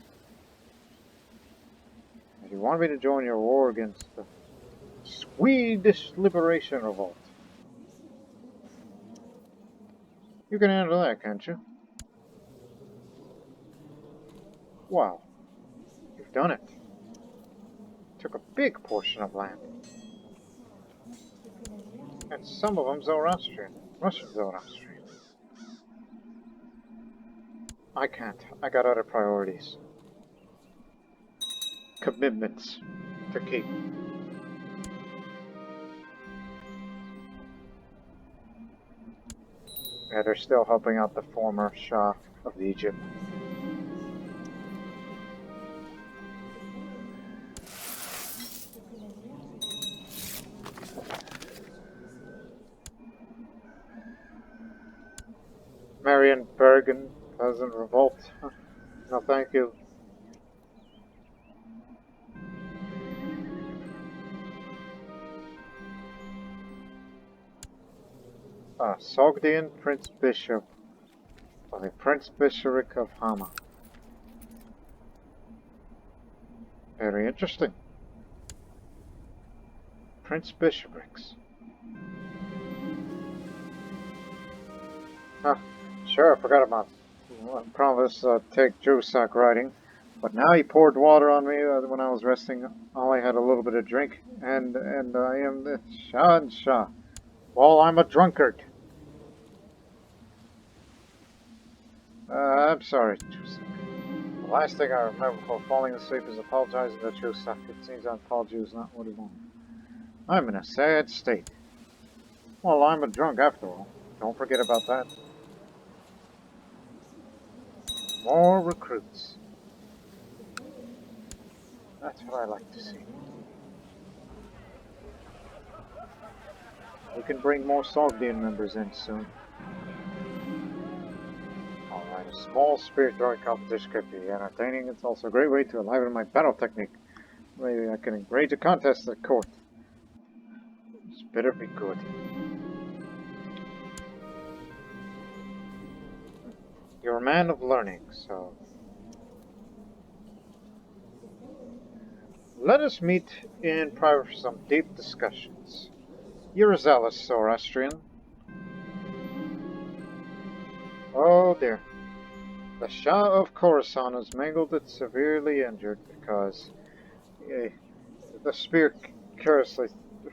if you want me to join your war against the Swedish Liberation Revolt, you can handle that, can't you? Wow, you've done it. Took a big portion of land. And some of them Zoroastrian, Russian Zoroastrian. I can't. I got other priorities. Commitments to keep. Yeah, they're still helping out the former Shah of Egypt. Marian Bergen, Peasant Revolt. No, thank you. Sogdian Prince Bishop of the Prince Bishopric of Hama. Very interesting. Prince Bishoprics. Huh. Sure, I forgot about promise take Jusak riding. But now he poured water on me when I was resting. All I had a little bit of drink, and I am the Shah and Shah. Well, I'm a drunkard. I'm sorry, Jusak. The last thing I remember before falling asleep is apologizing to Jusak. It seems that apology is not what he wanted. I'm in a sad state. Well, I'm a drunk after all. Don't forget about that. More recruits. That's what I like to see. We can bring more Sogdian members in soon. Alright, a small spirit throwing competition could be entertaining. It's also a great way to enliven my battle technique. Maybe I can encourage a contest at court. This better be good. You're a man of learning, so... Let us meet in private for some deep discussions. You're a zealous Zoroastrian. Oh dear. The Shah of Khorasan is mangled and severely injured because the spear curiously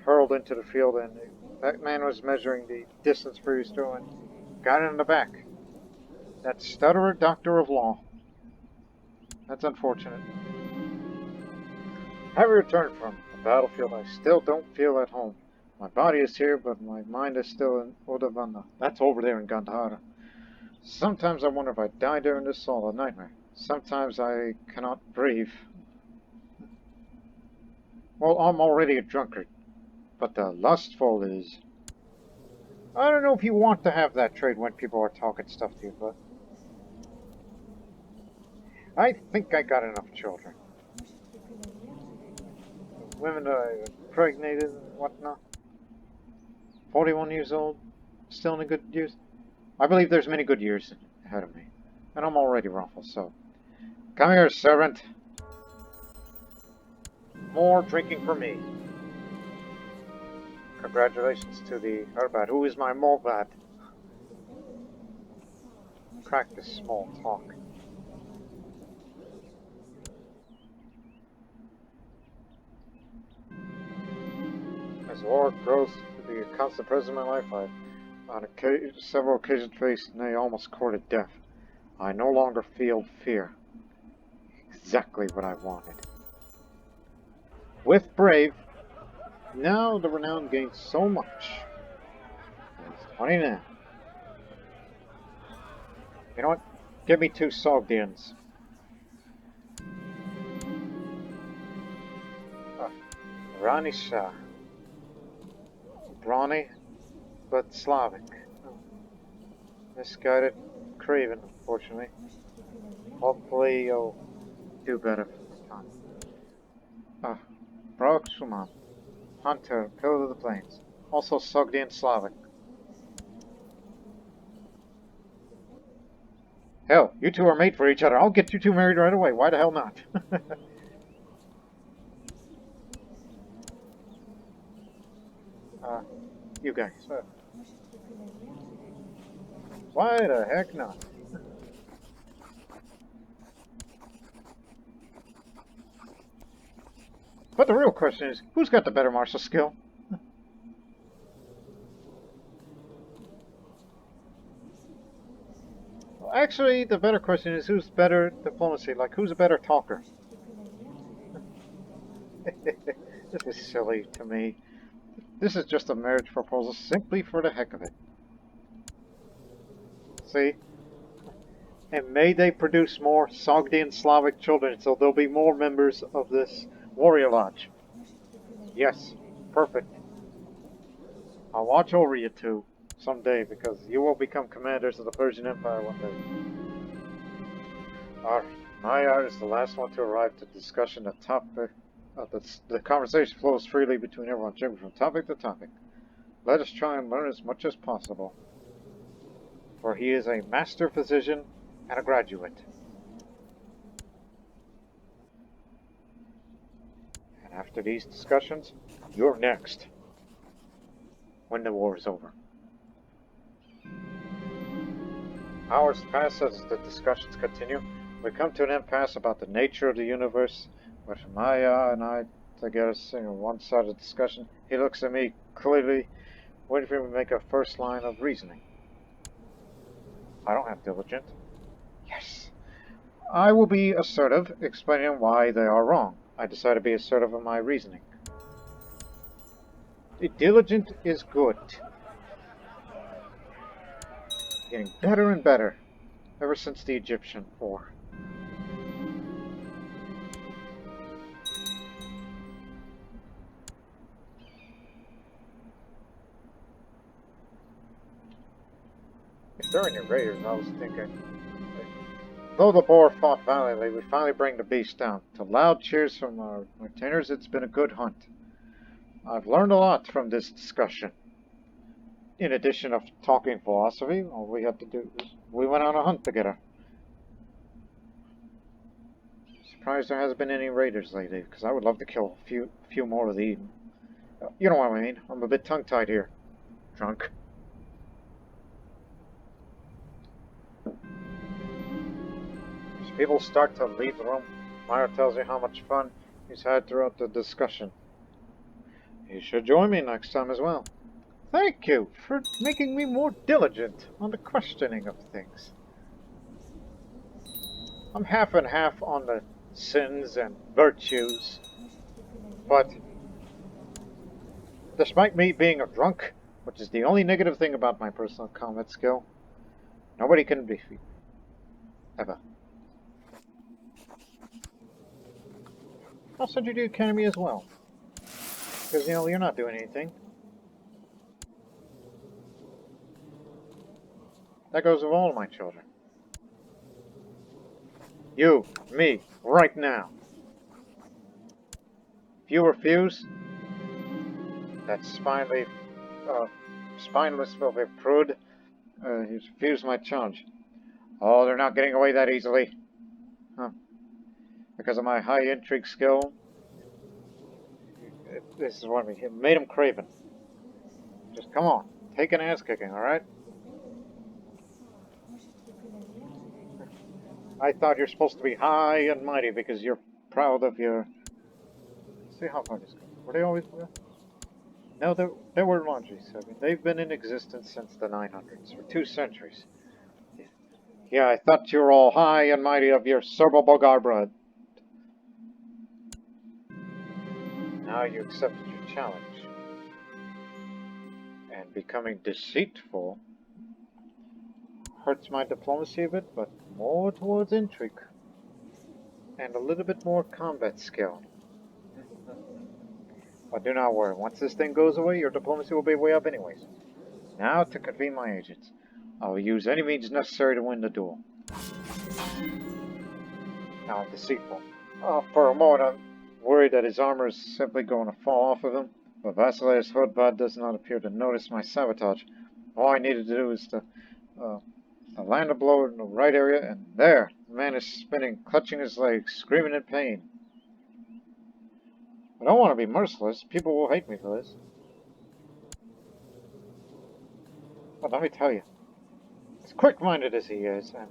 hurled into the field, and that man was measuring the distance previous to him and got it in the back. That stutterer doctor of law. That's unfortunate. Having returned from the battlefield, I still don't feel at home. My body is here, but my mind is still in Odavana. That's over there in Gandhara. Sometimes I wonder if I die during this solid nightmare. Sometimes I cannot breathe. Well, I'm already a drunkard, but the lustful is... I don't know if you want to have that trait when people are talking stuff to you, but... I think I got enough children. Women impregnated and whatnot. 41 years old, still in a good years. I believe there's many good years ahead of me, and I'm already ruffled, so... Come here, servant. More drinking for me. Congratulations to the Herbad. Who is my Moabad? Practice small talk. As war grows to be a constant presence in my life, I've on several occasions faced, nay, almost courted death. I no longer feel fear. Exactly what I wanted. With Brave, now the renown gains so much. It's 20 now. You know what? Give me 2 Sogdians. Rani Shah. Brawny, but Slavic. Misguided, craven, unfortunately. Hopefully you'll do better this time. Brok Shuman. Hunter, Pillar of the Plains. Also Sogdian Slavic. Hell, you two are made for each other. I'll get you two married right away. Why the hell not? You guys. Why the heck not? But the real question is, who's got the better martial skill? Well, actually, the better question is, who's better diplomacy? Like, who's a better talker? This is silly to me. This is just a marriage proposal simply for the heck of it. See? And may they produce more Sogdian Slavic children, so there'll be more members of this warrior lodge. Yes, perfect. I'll watch over you two someday, because you will become commanders of the Persian Empire one day. Alright, Maya is the last one to arrive to discussion. The topic. The conversation flows freely between everyone, jumping from topic to topic. Let us try and learn as much as possible, for he is a master physician and a graduate. And after these discussions, you're next, when the war is over. Hours pass as the discussions continue. We come to an impasse about the nature of the universe, with Maya and I together sing a one-sided discussion. He looks at me clearly, waiting for me to make a first line of reasoning. I don't have diligent. Yes. I will be assertive, explaining why they are wrong. I decide to be assertive in my reasoning. The diligent is good. Getting better and better, ever since the Egyptian War. If there are any raiders, I was thinking, though the boar fought valiantly, we finally bring the beast down. To loud cheers from our retainers, it's been a good hunt. I've learned a lot from this discussion. In addition of talking philosophy, all we had to do was we went on a hunt together. Surprised there hasn't been any raiders lately, because I would love to kill a few more of these. You know what I mean? I'm a bit tongue-tied here. Drunk. As people start to leave the room, Myra tells me how much fun he's had throughout the discussion. You should join me next time as well. Thank you for making me more diligent on the questioning of things. I'm half and half on the sins and virtues, but despite me being a drunk, which is the only negative thing about my personal combat skill, nobody can defeat me. Ever. I'll send you to the academy as well. Because, you know, you're not doing anything. That goes with all my children. You, me, right now. If you refuse, that spineless filthy prude, he's refused my challenge. Oh, they're not getting away that easily. Huh. Because of my high intrigue skill, this is what made him craven. Just come on, take an ass kicking, alright? I thought you're supposed to be high and mighty because you're proud of your... See how far this goes. Were they always... No, there were laundries. I mean, they've been in existence since the 900s, for 2 centuries. Yeah, I thought you were all high and mighty of your Serbo Bulgar blood. Now you accepted your challenge. And becoming deceitful hurts my diplomacy a bit, but more towards intrigue. And a little bit more combat skill. But do not worry, once this thing goes away, your diplomacy will be way up anyways. Now to convene my agents. I will use any means necessary to win the duel. Now I'm deceitful. For a moment I'm worried that his armor is simply going to fall off of him, but Vassals Hoodbad does not appear to notice my sabotage. All I needed to do is to land a blow in the right area, and there, the man is spinning, clutching his legs, screaming in pain. I don't want to be merciless. People will hate me for this. But let me tell you, as quick-minded as he is, and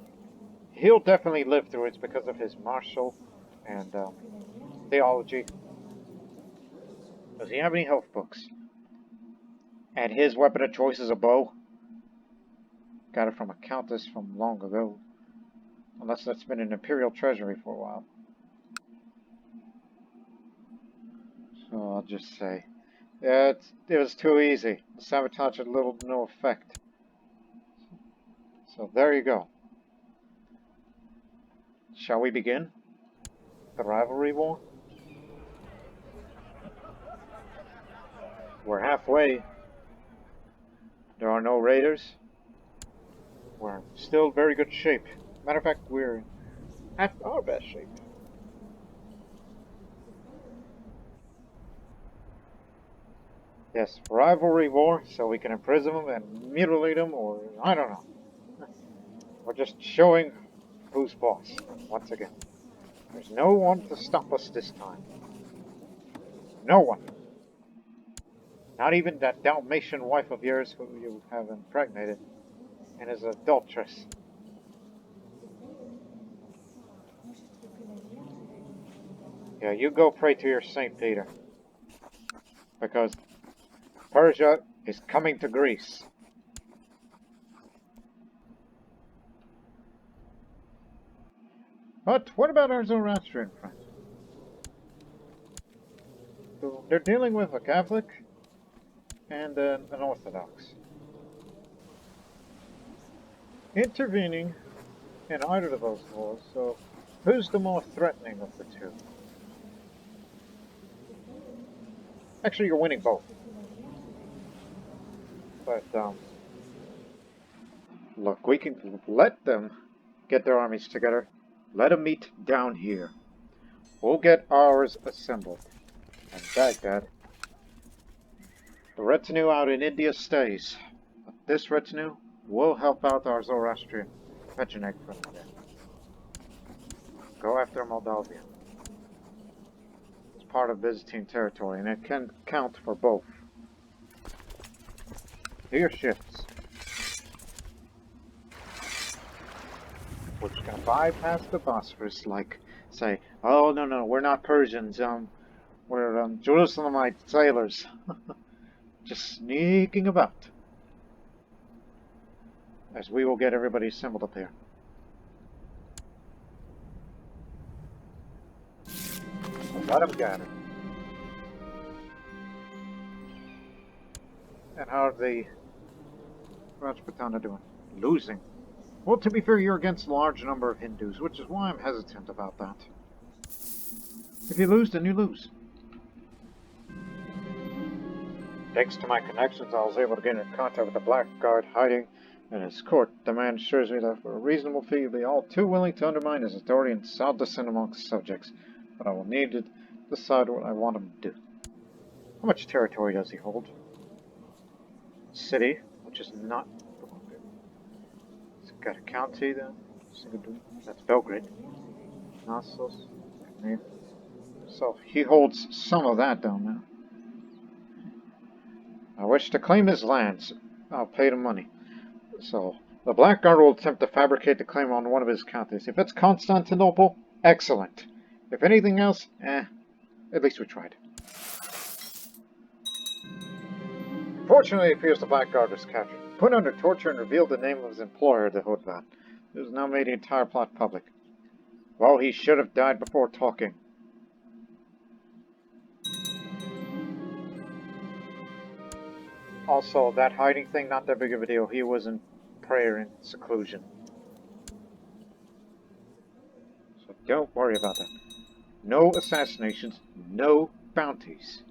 he'll definitely live through it because of his martial and theology. Does he have any health books? And his weapon of choice is a bow. Got it from a countess from long ago. Unless that's been in Imperial Treasury for a while. So I'll just say, yeah, it was too easy. The sabotage had little to no effect. So there you go. Shall we begin? The Rivalry War? We're halfway. There are no raiders. We're still in very good shape. Matter of fact, we're at our best shape. Yes, Rivalry War, so we can imprison them and mutilate them, or I don't know. We're just showing who's boss, once again. There's no one to stop us this time. No one. Not even that Dalmatian wife of yours who you have impregnated and is adulteress. Yeah, you go pray to your Saint Peter. Because Persia is coming to Greece. But what about our Zoroastrian friends? They're dealing with a Catholic and an Orthodox. Intervening in either of those wars, so who's the more threatening of the two? Actually, you're winning both. But, look, we can let them get their armies together. Let them meet down here. We'll get ours assembled. And Baghdad. The retinue out in India stays. But this retinue will help out our Zoroastrian Petra from there. Go after Moldavia. It's part of Byzantine territory, and it can count for both. Do your shifts. We're just gonna bypass the Bosphorus, like, say, oh, no, we're not Persians, we're, Jerusalemite sailors. Just sneaking about. As we will get everybody assembled up here. So let them gather. And how are the Rajputana doing? Losing. Well, to be fair, you're against a large number of Hindus, which is why I'm hesitant about that. If you lose, then you lose. Thanks to my connections, I was able to get in contact with the Blackguard hiding in his court. The man assures me that for a reasonable fee, he'll be all too willing to undermine his authority and sow dissent amongst subjects. But I will need to decide what I want him to do. How much territory does he hold? City, which is not... It's got a county then. That's Belgrade. Vassals. So he holds some of that down there. I wish to claim his lands. I'll pay the money. So, the Blackguard will attempt to fabricate the claim on one of his counties. If it's Constantinople, excellent. If anything else, at least we tried. Fortunately, it appears the Blackguard was captured, put under torture, and revealed the name of his employer, the Hodvan, who has now made the entire plot public. Well, he should have died before talking. Also, that hiding thing, not that big of a deal. He was in prayer and seclusion. So don't worry about that. No assassinations, no bounties.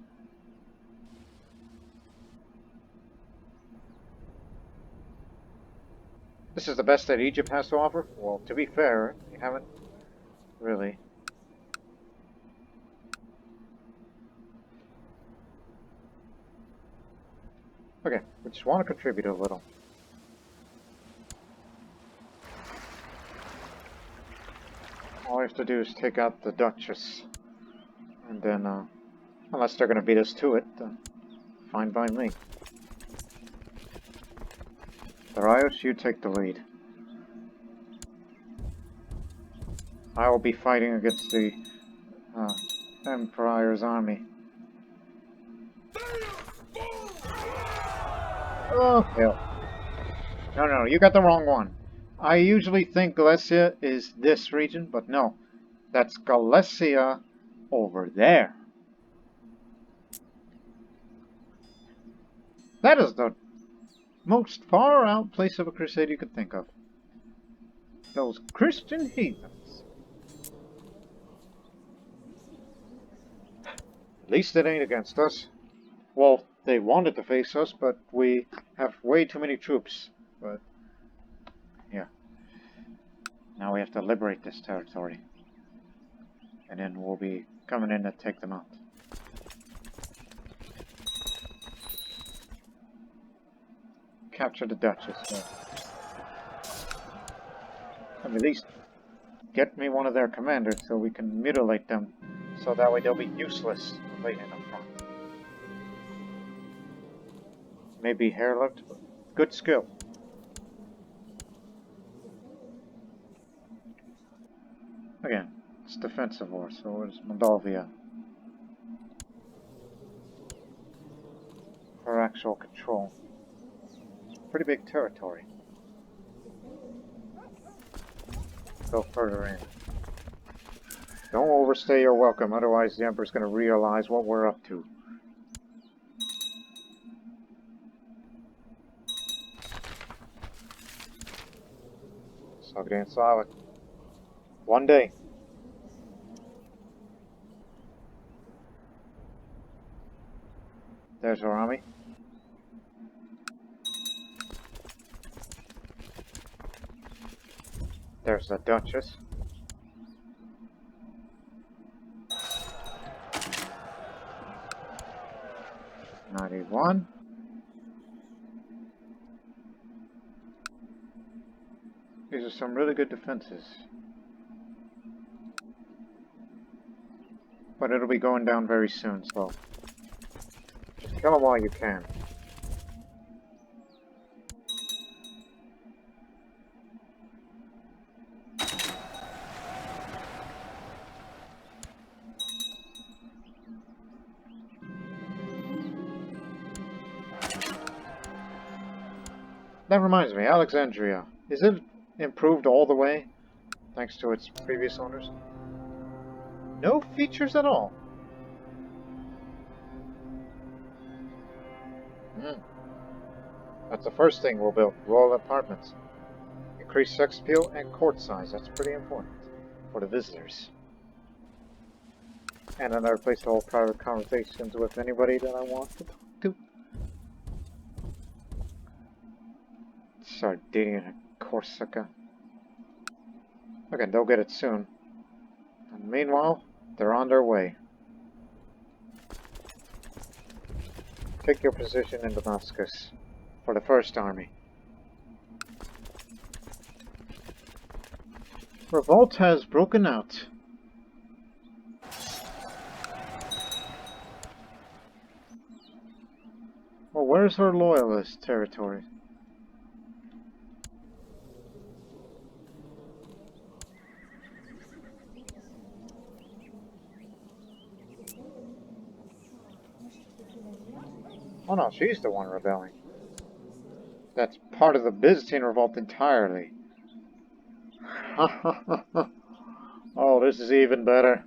This is the best that Egypt has to offer? Well, to be fair, you haven't really. Okay, we just want to contribute a little. All we have to do is take out the Duchess. And then, unless they're going to beat us to it, fine by me. Darius, you take the lead. I will be fighting against the Empire's army. Oh, hell. No, you got the wrong one. I usually think Galicia is this region, but no. That's Galicia over there. That is the most far-out place of a crusade you could think of. those Christian heathens. At least it ain't against us. Well, they wanted to face us, but we have way too many troops. But, yeah. Now we have to liberate this territory. And then we'll be coming in to take them out. Capture the Duchess. Yeah. At least get me one of their commanders so we can mutilate them. So that way they'll be useless fighting up front. Maybe hair-lift, but good skill. Again, it's defensive war, so it's Moldavia. For actual control. It's a pretty big territory. Go further in. Don't overstay your welcome, otherwise the Emperor's going to realize what we're up to. Sogdian Saga. One day. There's our army. There's the Duchess. '91. These are some really good defenses. But it'll be going down very soon, so just kill them while you can. That reminds me, Alexandria. Is it improved all the way, thanks to its previous owners? No features at all. That's the first thing we'll build. Royal apartments. Increase sex appeal and court size. That's pretty important for the visitors. And another place to hold private conversations with anybody that I want to talk to. Sardinia and Corsica. Okay, they'll get it soon. And meanwhile, they're on their way. Take your position in Damascus for the First Army. Revolt has broken out. Well, where's her Loyalist territory? Oh no, she's the one rebelling. That's part of the Byzantine revolt entirely. Oh, this is even better.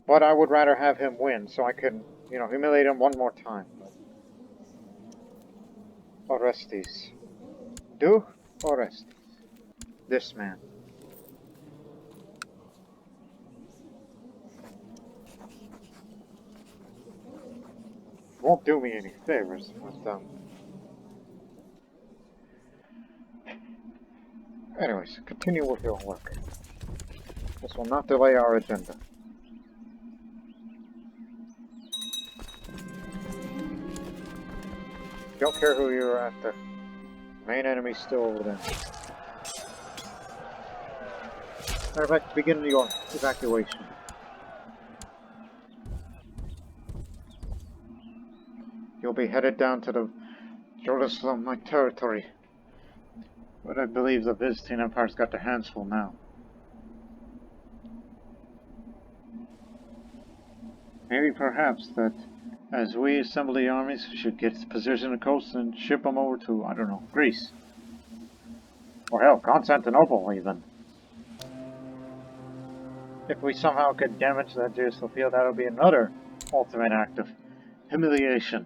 But I would rather have him win, so I can, you know, humiliate him one more time. Orestes. Do Orestes. This man. Won't do me any favors, but anyways, continue with your work. This will not delay our agenda. Don't care who you're after. Main enemy's still over there. Matter of fact, begin your evacuation. You'll be headed down to the Jerusalem, my territory. But I believe the Byzantine Empire's got their hands full now. Maybe perhaps that as we assemble the armies, we should get position on the coast and ship them over to, I don't know, Greece. Or hell, Constantinople even. If we somehow could damage that Jerusalem field, that would be another ultimate act of humiliation.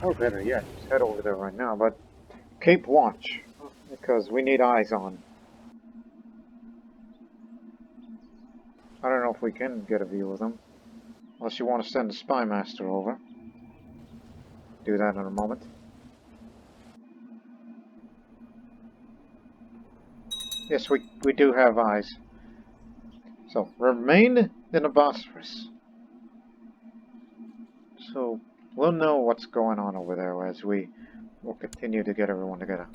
Or better yet, just head over there right now, but keep watch, because we need eyes on. I don't know if we can get a view of them, unless you want to send the Spymaster over. Do that in a moment. Yes, we do have eyes. So, remain in the Bosphorus. So, we'll know what's going on over there as we will continue to get everyone together.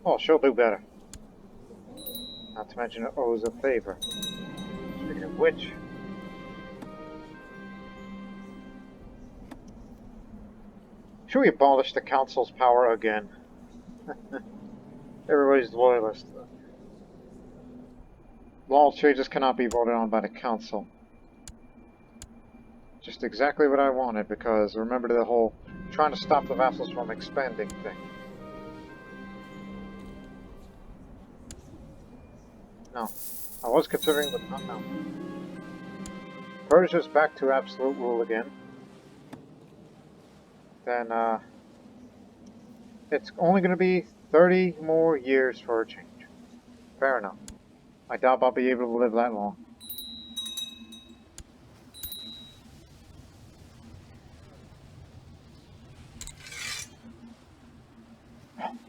Oh, she'll do better. Not to mention it owes a favor. Speaking of which... should we abolish the council's power again? Everybody's loyalist. Law changes cannot be voted on by the council. Just exactly what I wanted, because remember the whole trying to stop the vassals from expanding thing. No. I was considering, but not now. Persia's back to absolute rule again. Then, it's only going to be 30 more years for a change. Fair enough. I doubt I'll be able to live that long.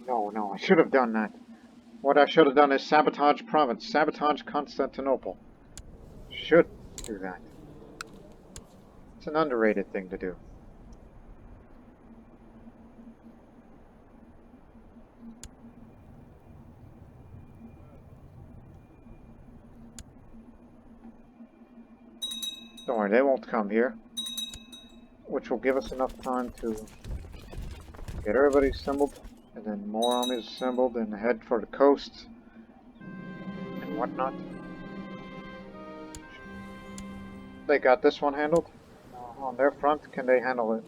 No, I should have done that. What I should have done is sabotage province, sabotage Constantinople. Should do that. It's an underrated thing to do. Don't worry, they won't come here. Which will give us enough time to get everybody assembled, and then more armies assembled, and head for the coast, and whatnot. They got this one handled. On their front, can they handle it?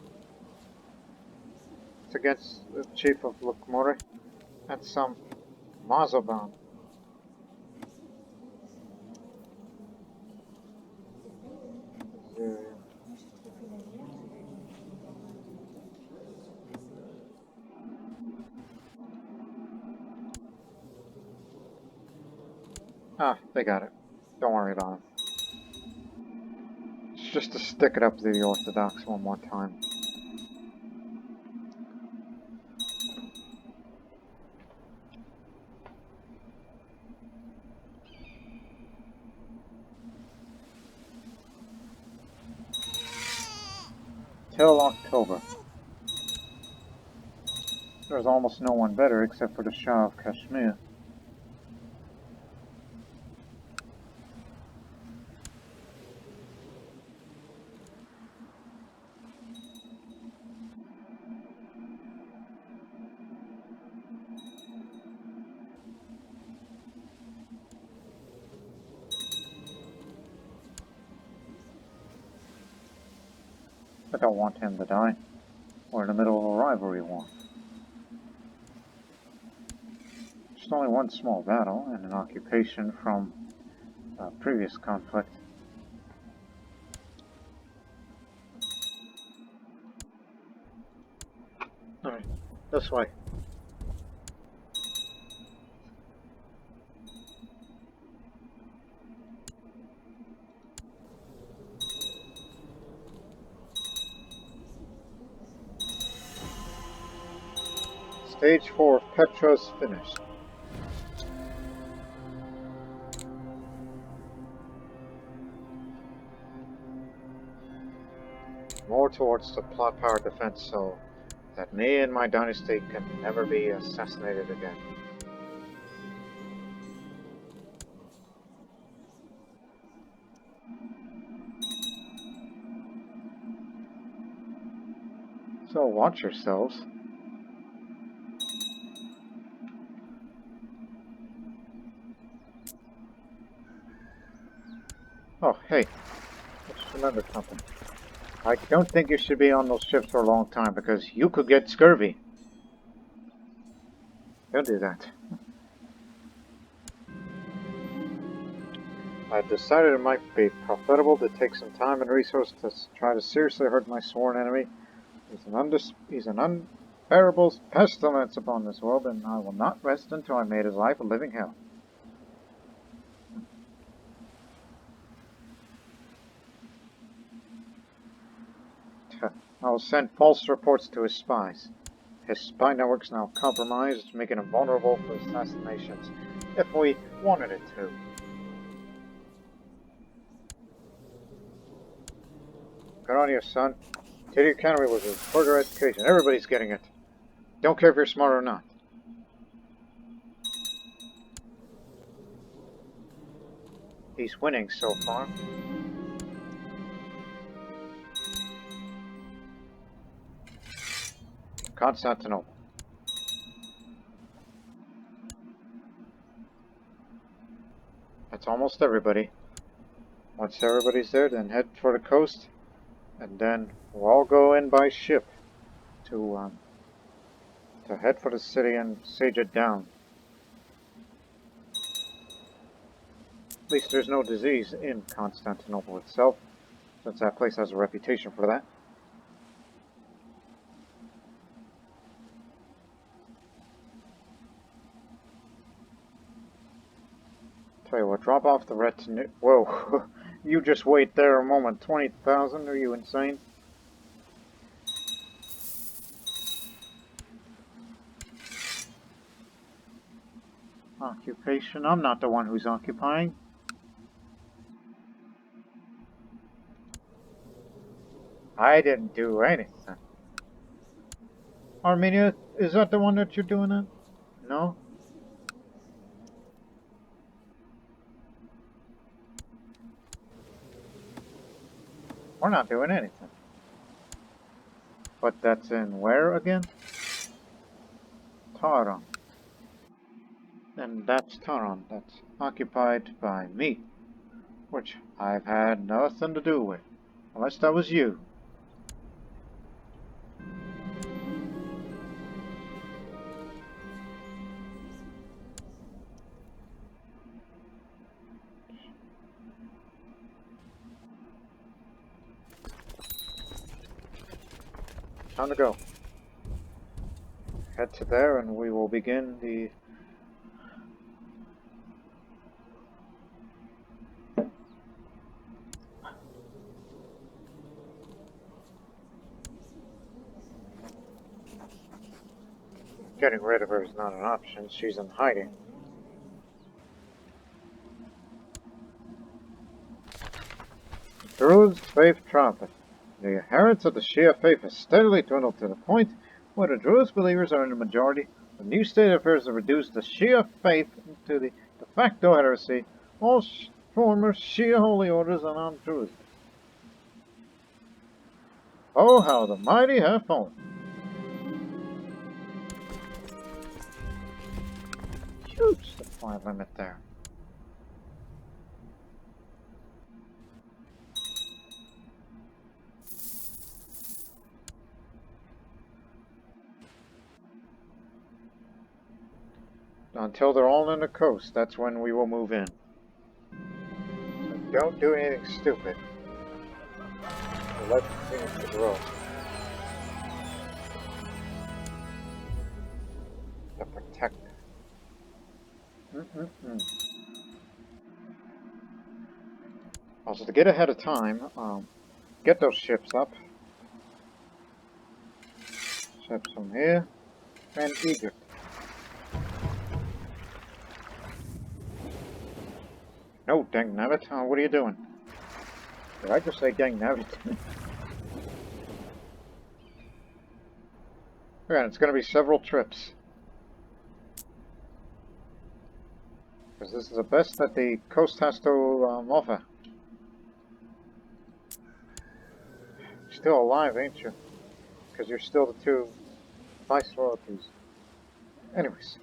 It's against the chief of Lukmore and some Moabadan. Ah, they got it. Don't worry about it. It's just to stick it up to the Orthodox one more time. Till October. There's almost no one better except for the Shah of Kashmir. I don't want him to die. We're in the middle of a rivalry war. Just only one small battle and an occupation from a previous conflict. Alright, this way. Stage 4 of Petra's finished. More towards the plot power defense so that me and my dynasty can never be assassinated again. So watch yourselves. Oh, hey, let's remember something. I don't think you should be on those ships for a long time because you could get scurvy. Don't do that. I decided it might be profitable to take some time and resources to try to seriously hurt my sworn enemy. He's an unbearable pestilence upon this world, and I will not rest until I made his life a living hell. I will send false reports to his spies. His spy network's now compromised, making him vulnerable for assassinations, if we wanted it to. Good on you, son. Teddy Academy was a further education. Everybody's getting it. Don't care if you're smart or not. He's winning so far. Constantinople. That's almost everybody. Once everybody's there, then head for the coast, and then we'll all go in by ship to head for the city and siege it down. At least there's no disease in Constantinople itself, since that place has a reputation for that. Tell you what, drop off the retinue. Whoa, you just wait there a moment. 20,000? Are you insane? Occupation? I'm not the one who's occupying. I didn't do anything. Armenia, is that the one that you're doing it? No? We're not doing anything. But that's in where again? Taron. And that's Taron. That's occupied by me. Which I've had nothing to do with. Unless that was you. Time to go. Head to there and we will begin the... Getting rid of her is not an option. She's in hiding. Druid's faith trumpet. The adherents of the Shia faith has steadily dwindled to the point where the Druid's believers are in the majority. The new state of affairs has reduced the Shia faith to the de facto heresy. All former Shia holy orders are non-Druid. Oh, how the mighty have fallen! Huge supply limit there. Until they're all on the coast, that's when we will move in. So don't do anything stupid. Let things grow. To protect them. Also, to get ahead of time, get those ships up. Ships from here and Egypt. No, dang nabbit. What are you doing? Did I just say dang nabbit? Again, it's going to be several trips. Because this is the best that the coast has to offer. You're still alive, ain't you? Because you're still the two vice royalties. Anyways.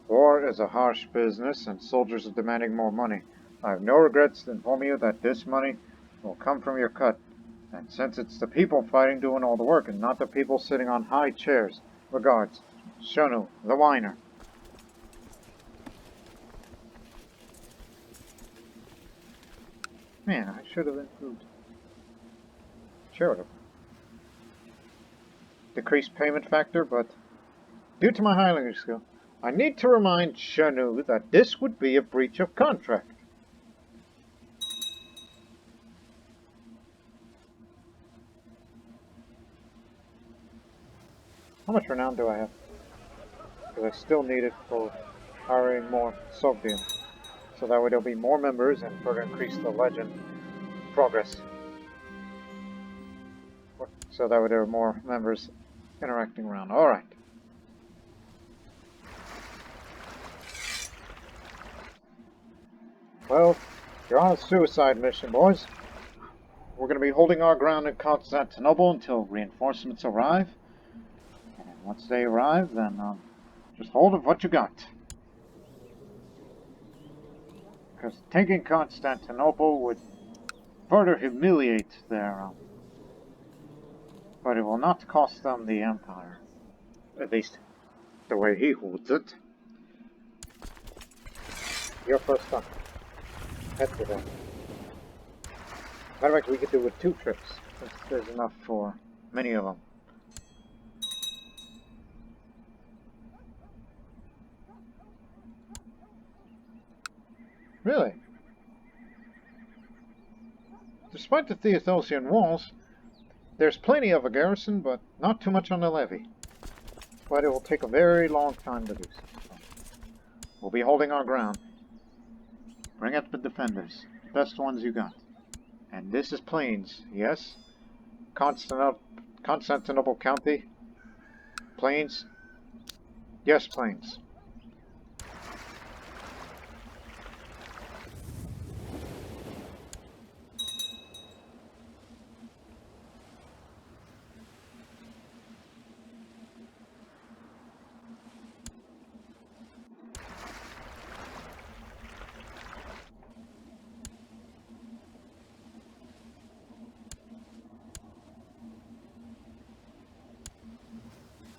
War is a harsh business, and soldiers are demanding more money. I have no regrets to inform you that this money will come from your cut. And since it's the people fighting doing all the work and not the people sitting on high chairs. Regards, Shonu, the whiner. Man, I should have improved. Charitable. Decreased payment factor, but due to my high language skill, I need to remind Shonu that this would be a breach of contract. How much renown do I have? Because I still need it for hiring more Sogdian. So that way there'll be more members and further increase the legend progress. So that way there are more members interacting around. Alright. Well, you're on a suicide mission, boys. We're going to be holding our ground in Constantinople until reinforcements arrive. And once they arrive, then just hold of what you got. Because taking Constantinople would further humiliate their... but it will not cost them the empire. At least, the way he holds it. Your first up. Head to them. Matter of fact, we could do with 2 trips, since there's enough for many of them. Really? Despite the Theothosian walls, there's plenty of a garrison, but not too much on the levy. But it will take a very long time to do so. We'll be holding our ground. Bring up the defenders, the best ones you got. And this is Plains, yes? Constantinople County? Plains? Yes, Plains.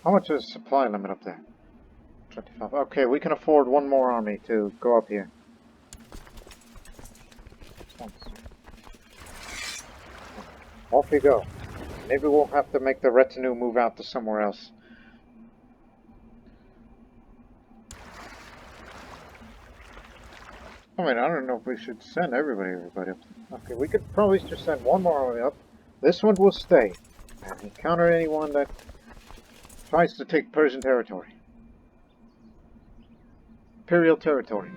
How much is the supply limit up there? 25. Okay, we can afford one more army to go up here. Off you go. Maybe we'll have to make the retinue move out to somewhere else. I mean, I don't know if we should send everybody up there. Okay, we could probably just send one more army up. This one will stay and encounter anyone that tries to take Persian territory. Imperial territory.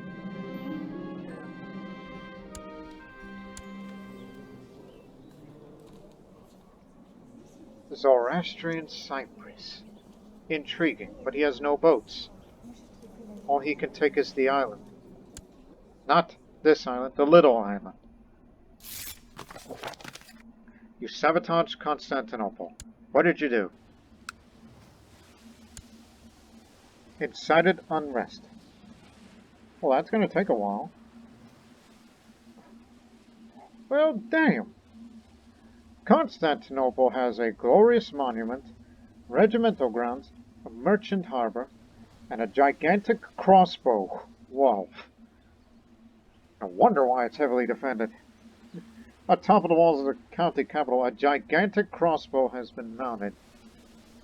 The Zoroastrian Cyprus. Intriguing, but he has no boats. All he can take is the island. Not this island, the little island. You sabotaged Constantinople. What did you do? Incited unrest. Well, that's going to take a while. Well, damn. Constantinople has a glorious monument, regimental grounds, a merchant harbor, and a gigantic crossbow wall. No wonder why it's heavily defended. On top of the walls of the county capital, a gigantic crossbow has been mounted.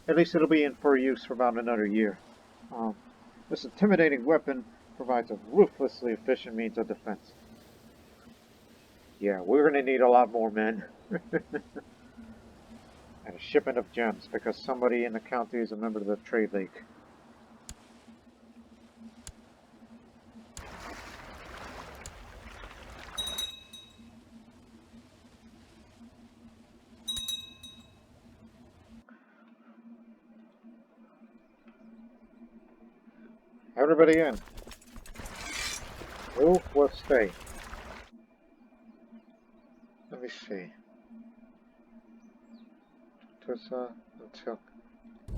At least it'll be in for use for about another year. This intimidating weapon provides a ruthlessly efficient means of defense. Yeah, we're going to need a lot more men. And a shipment of gems, because somebody in the county is a member of the Trade League. Everybody in. Who will stay? Let me see.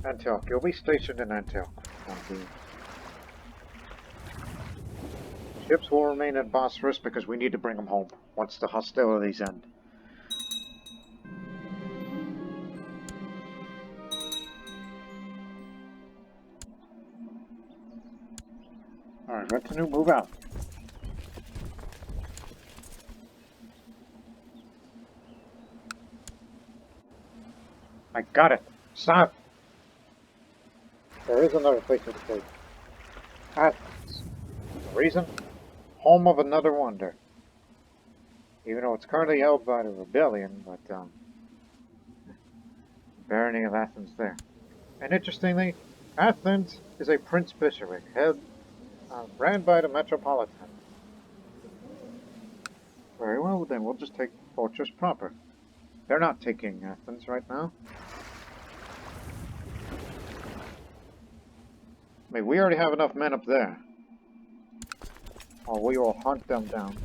Antioch. You'll be stationed in Antioch. Ships will remain at Bosphorus because we need to bring them home once the hostilities end. Alright, retinue, move out. I got it. Stop. There is another place to escape. Athens. The reason? Home of another wonder. Even though it's currently held by the rebellion, but barony of Athens there. And interestingly, Athens is a prince bishopric, ran by the metropolitan. Very well, then we'll just take fortress proper. They're not taking Athens right now. I mean, we already have enough men up there. Or we will hunt them down.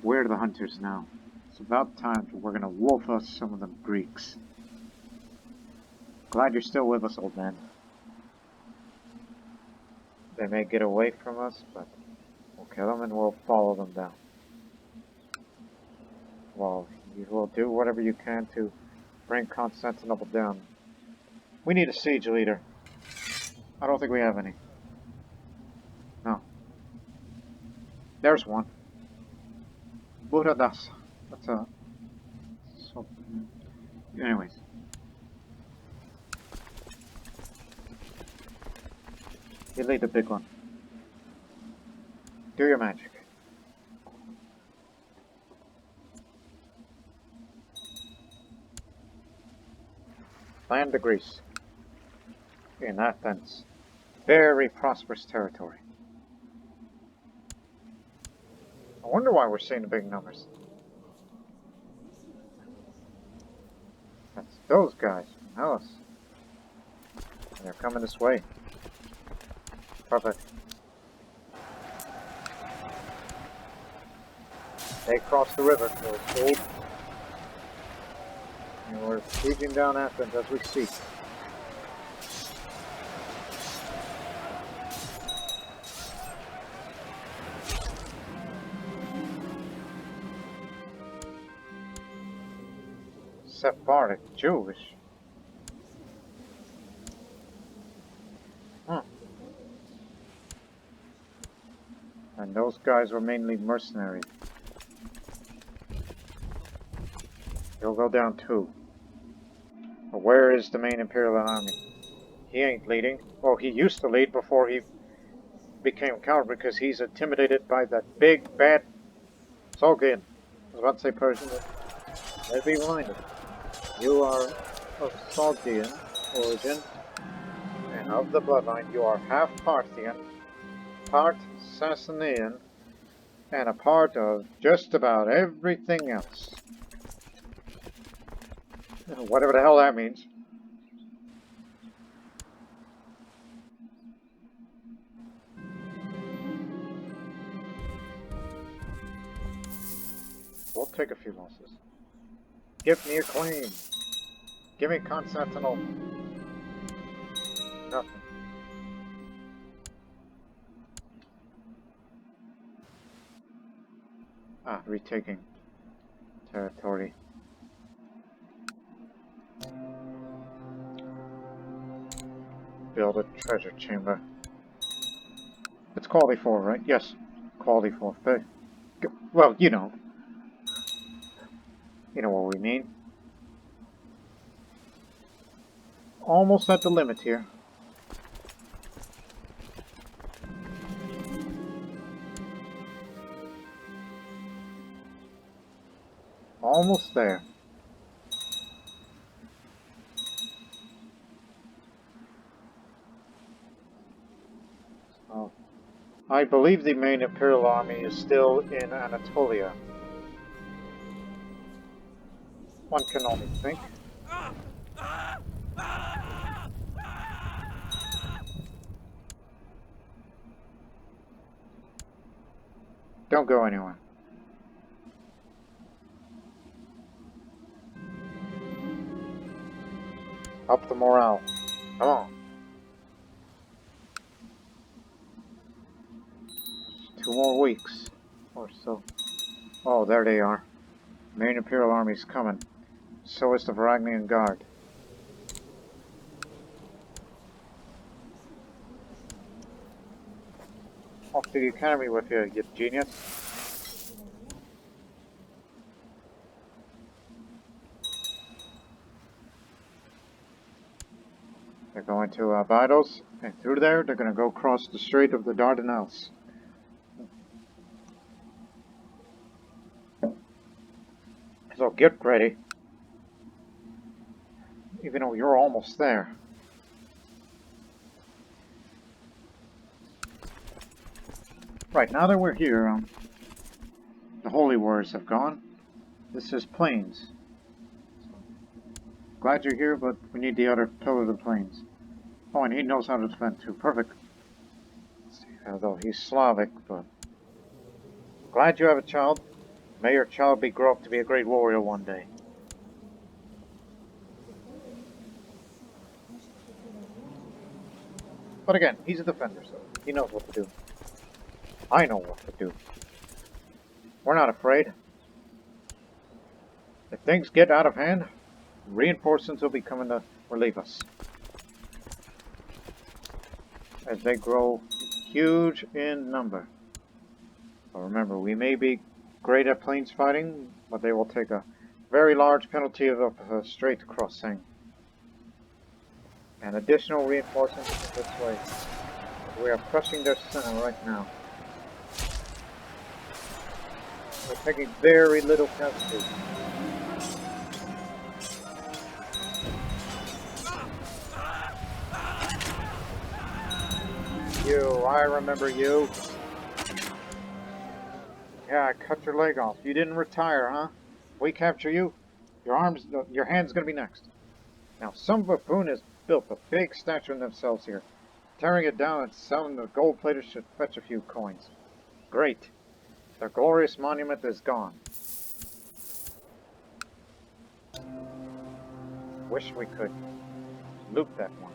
Where are the hunters now? It's about time we're gonna wolf us some of them Greeks. Glad you're still with us, old man. They may get away from us, but we'll kill them and we'll follow them down. Well, you will do whatever you can to bring Constantinople down. We need a siege leader. I don't think we have any. No. There's one. Buradas. That's a... So, anyways. You lead the big one. Do your magic. Land of Greece. In Athens. Very prosperous territory. I wonder why we're seeing the big numbers. That's those guys from Hellas. They're coming this way. Perfect. They crossed the river, so it's cold. And we're sieging down Athens as we speak. Sephardic, Jewish. And those guys were mainly mercenaries. He'll go down too. But where is the main Imperial army? He ain't leading. Well, he used to lead before he became a coward because he's intimidated by that big, bad Sogdian. I was about to say Persian, but let's be reminded. You are of Sogdian origin, and of the bloodline you are half Parthian, part Assassinated, and a part of just about everything else. Whatever the hell that means. We'll take a few losses. Give me a claim. Give me Constantinople. Nothing. Retaking territory. Build a treasure chamber. It's quality 4, right? Yes. Quality 4. Well, you know. You know what we mean. Almost at the limit here. Almost there. So, I believe the main Imperial army is still in Anatolia. One can only think. Don't go anywhere. Up the morale. Come on. 2 more weeks or so. Oh, there they are. Main Imperial army's coming. So is the Varangian Guard. off to the academy with you, you genius. They're going to Vidos, and through there they're going to go across the Strait of the Dardanelles. So get ready. Even though you're almost there. Right, now that we're here, the Holy Wars have gone. This is Plains. Glad you're here, but we need the other pillar of the Plains. Oh, and he knows how to defend too. Perfect. Let's see, although he's Slavic, but... Glad you have a child. May your child grow up to be a great warrior one day. But again, he's a defender, so he knows what to do. I know what to do. We're not afraid. If things get out of hand, reinforcements will be coming to relieve us. As they grow huge in number. But remember, we may be great at plains fighting, but they will take a very large penalty of a strait crossing. And additional reinforcements this way. We are crushing their center right now. We're taking very little casualty. You, I remember you. Yeah, I cut your leg off. You didn't retire, huh? We capture you, your hand's gonna be next. Now, some buffoon has built a big statue of themselves here. Tearing it down and selling the gold platers should fetch a few coins. Great. Their glorious monument is gone. Wish we could loot that one.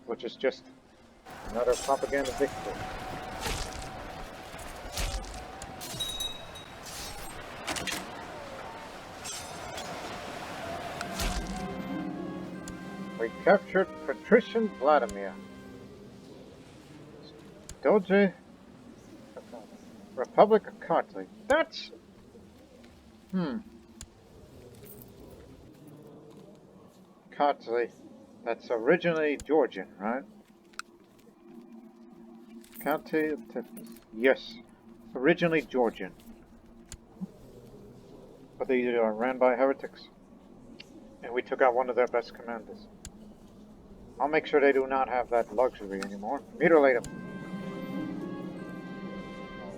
Which is just another propaganda victory. We captured Patrician Vladimir. Doge Republic of Kartli. That's... Kartli. That's originally Georgian, right? County of Tiflis. Yes. Originally Georgian. But they are ran by heretics. And we took out one of their best commanders. I'll make sure they do not have that luxury anymore. Mutilate him.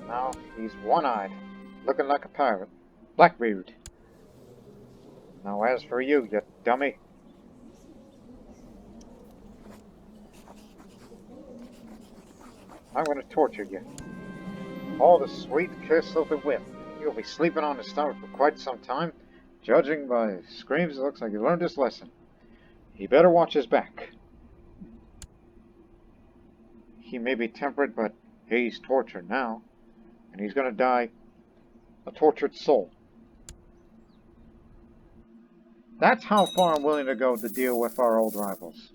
Now he's one-eyed, looking like a pirate. Blackbeard. Now as for you, you dummy. I'm going to torture you. All the sweet kiss of the whip. You'll be sleeping on his stomach for quite some time. Judging by his screams, it looks like he learned his lesson. He better watch his back. He may be temperate, but he's tortured now. And he's going to die a tortured soul. That's how far I'm willing to go to deal with our old rivals.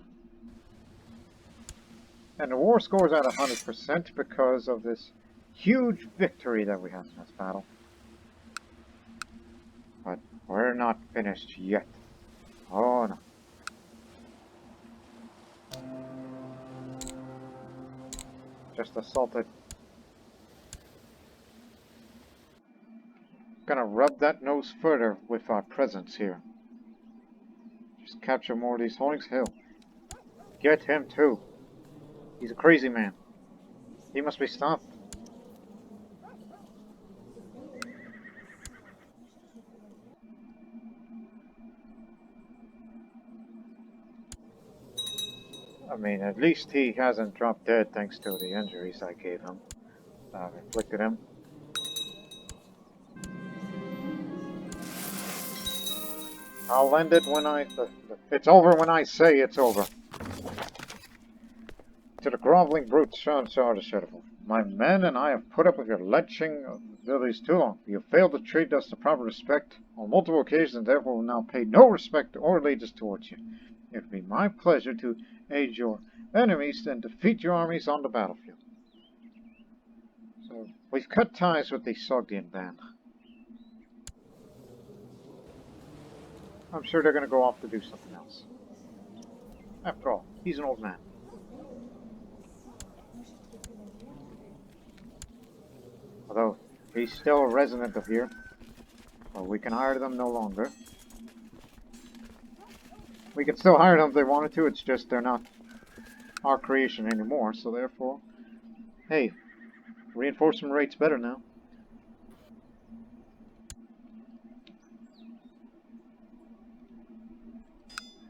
And the war scores at 100% because of this huge victory that we had in this battle. But we're not finished yet. Oh no. Just assaulted. Gonna rub that nose further with our presence here. Just capture more of these holdings. Hill. Get him too. He's a crazy man. He must be stopped. I mean, at least he hasn't dropped dead thanks to the injuries I gave him. Inflicted him. I'll end it when it's over when I say it's over. To the groveling brutes, Sean Shahdom. My men and I have put up with your leching abilities too long. You have failed to treat us with proper respect on multiple occasions, and therefore will now pay no respect or allegiance towards you. It would be my pleasure to aid your enemies and defeat your armies on the battlefield. We've cut ties with the Sogdian band. I'm sure they're going to go off to do something else. After all, he's an old man. Although, he's still a resident of here. Well, we can hire them no longer. We could still hire them if they wanted to, it's just they're not our creation anymore, so therefore... Hey, reinforcement rate's better now.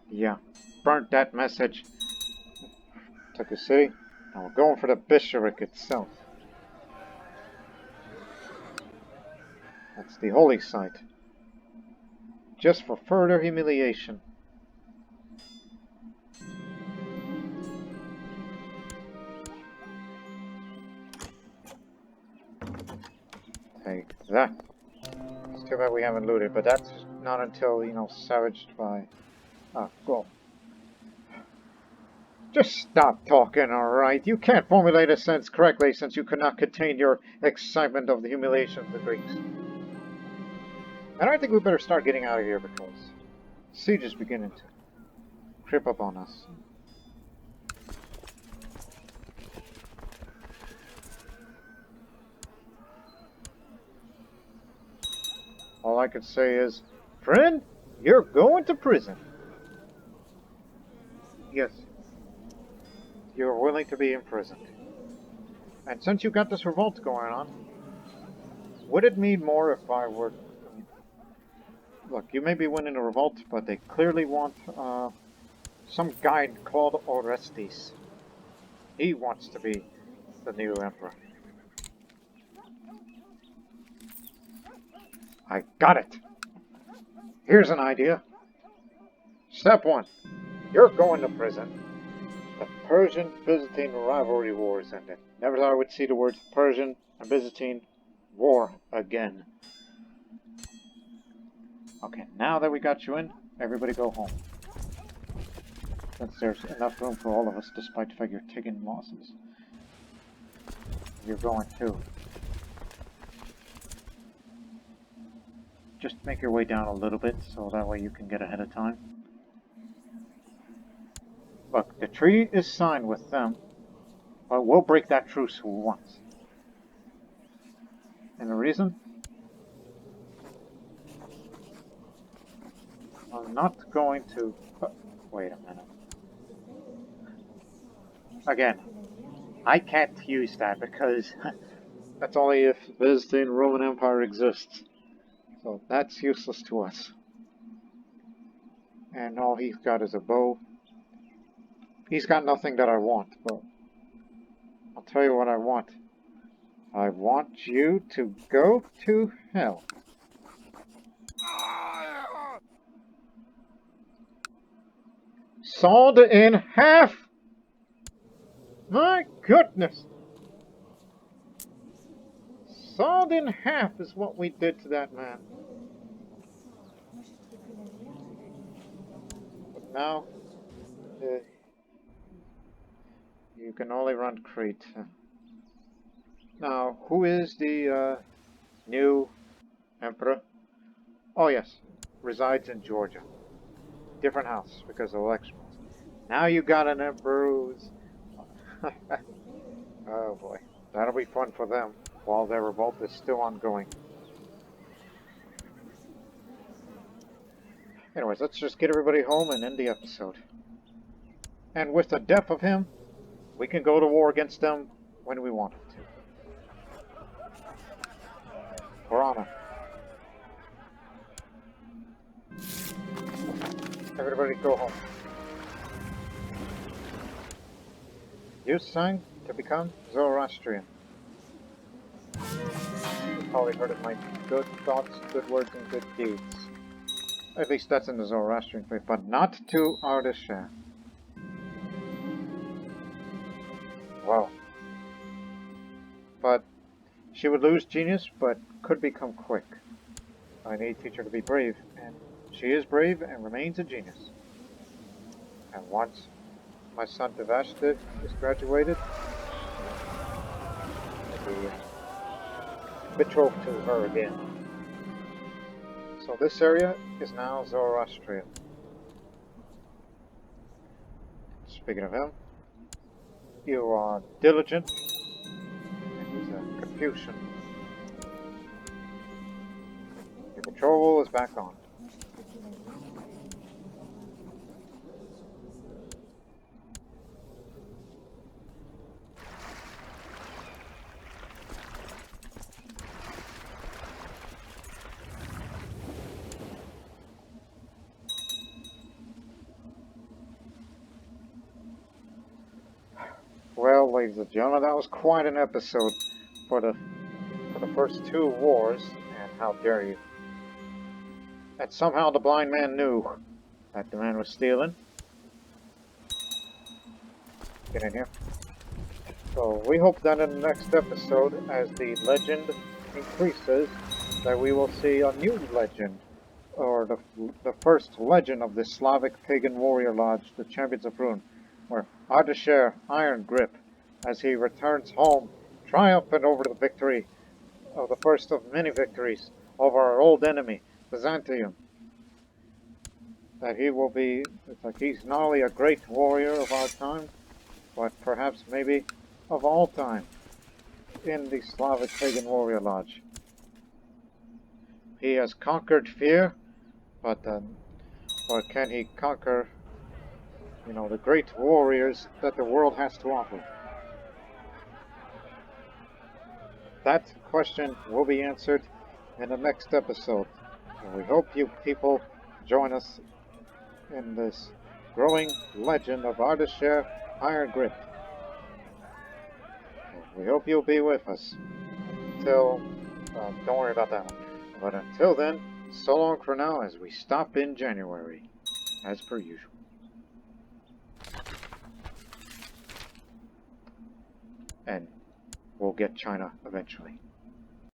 Yeah, burnt that message. Took a city. Now we're going for the bishopric itself. That's the holy site. Just for further humiliation. Take that. It's too bad we haven't looted, but that's not until, you know, savaged by... Ah, go. Just stop talking, alright? You can't formulate a sentence correctly since you could not contain your excitement of the humiliation of the Greeks. And I think we better start getting out of here because siege is beginning to creep up on us. All I can say is, friend, you're going to prison. Yes. You're willing to be imprisoned. And since you got this revolt going on, would it mean more if I were... Look, you may be winning a revolt, but they clearly want some guy called Orestes. He wants to be the new emperor. I got it! Here's an idea. Step 1. You're going to prison. The Persian-Byzantine Rivalry Wars ended. Never thought I would see the words Persian and Byzantine War again. Okay, now that we got you in, everybody go home. Since there's enough room for all of us, despite the fact you're taking losses. You're going too. Just make your way down a little bit, so that way you can get ahead of time. Look, the treaty is signed with them, but we'll break that truce once. And the reason? I'm not going to... wait a minute. Again, I can't use that because that's only if Byzantine Roman Empire exists. So that's useless to us. And all he's got is a bow. He's got nothing that I want, but I'll tell you what I want. I want you to go to hell. Sawed in half! My goodness! Sawed in half is what we did to that man. But now, you can only run Crete. Now, who is the new emperor? Oh yes, resides in Georgia. Different house because of elections. Now you got an emperor who's... oh boy, that'll be fun for them while their revolt is still ongoing. Anyways, let's just get everybody home and end the episode. And with the death of him, we can go to war against them when we want to. For honor. Everybody go home. You signed to become Zoroastrian. You probably heard of my good thoughts, good words, and good deeds. At least that's in the Zoroastrian faith, but not to Ardashir. Wow. But she would lose genius, but could become quick. I need to teach her to be brave, and she is brave and remains a genius. And once my son Devashta is graduated, betrothed to her again. So this area is now Zoroastrian. Speaking of him, you are diligent, and he's a Confucian. Your patrol is back on. Well, ladies and gentlemen, that was quite an episode for the first two wars, and how dare you. And somehow the blind man knew that the man was stealing. Get in here. So we hope that in the next episode, as the legend increases, that we will see a new legend, or the first legend of the Slavic pagan warrior lodge, the Champions of Ruin, where Ardashir Iron Grip, as he returns home, triumphant over the victory of the first of many victories over our old enemy, Byzantium. That he will be, it's like he's not only a great warrior of our time, but perhaps maybe of all time in the Slavic pagan warrior lodge. He has conquered fear, but can he conquer, the great warriors that the world has to offer? That question will be answered in the next episode. And we hope you people join us in this growing legend of Ardashir Iron Grip. We hope you'll be with us until, don't worry about that one. But until then, so long for now as we stop in January, as per usual. And we'll get China eventually.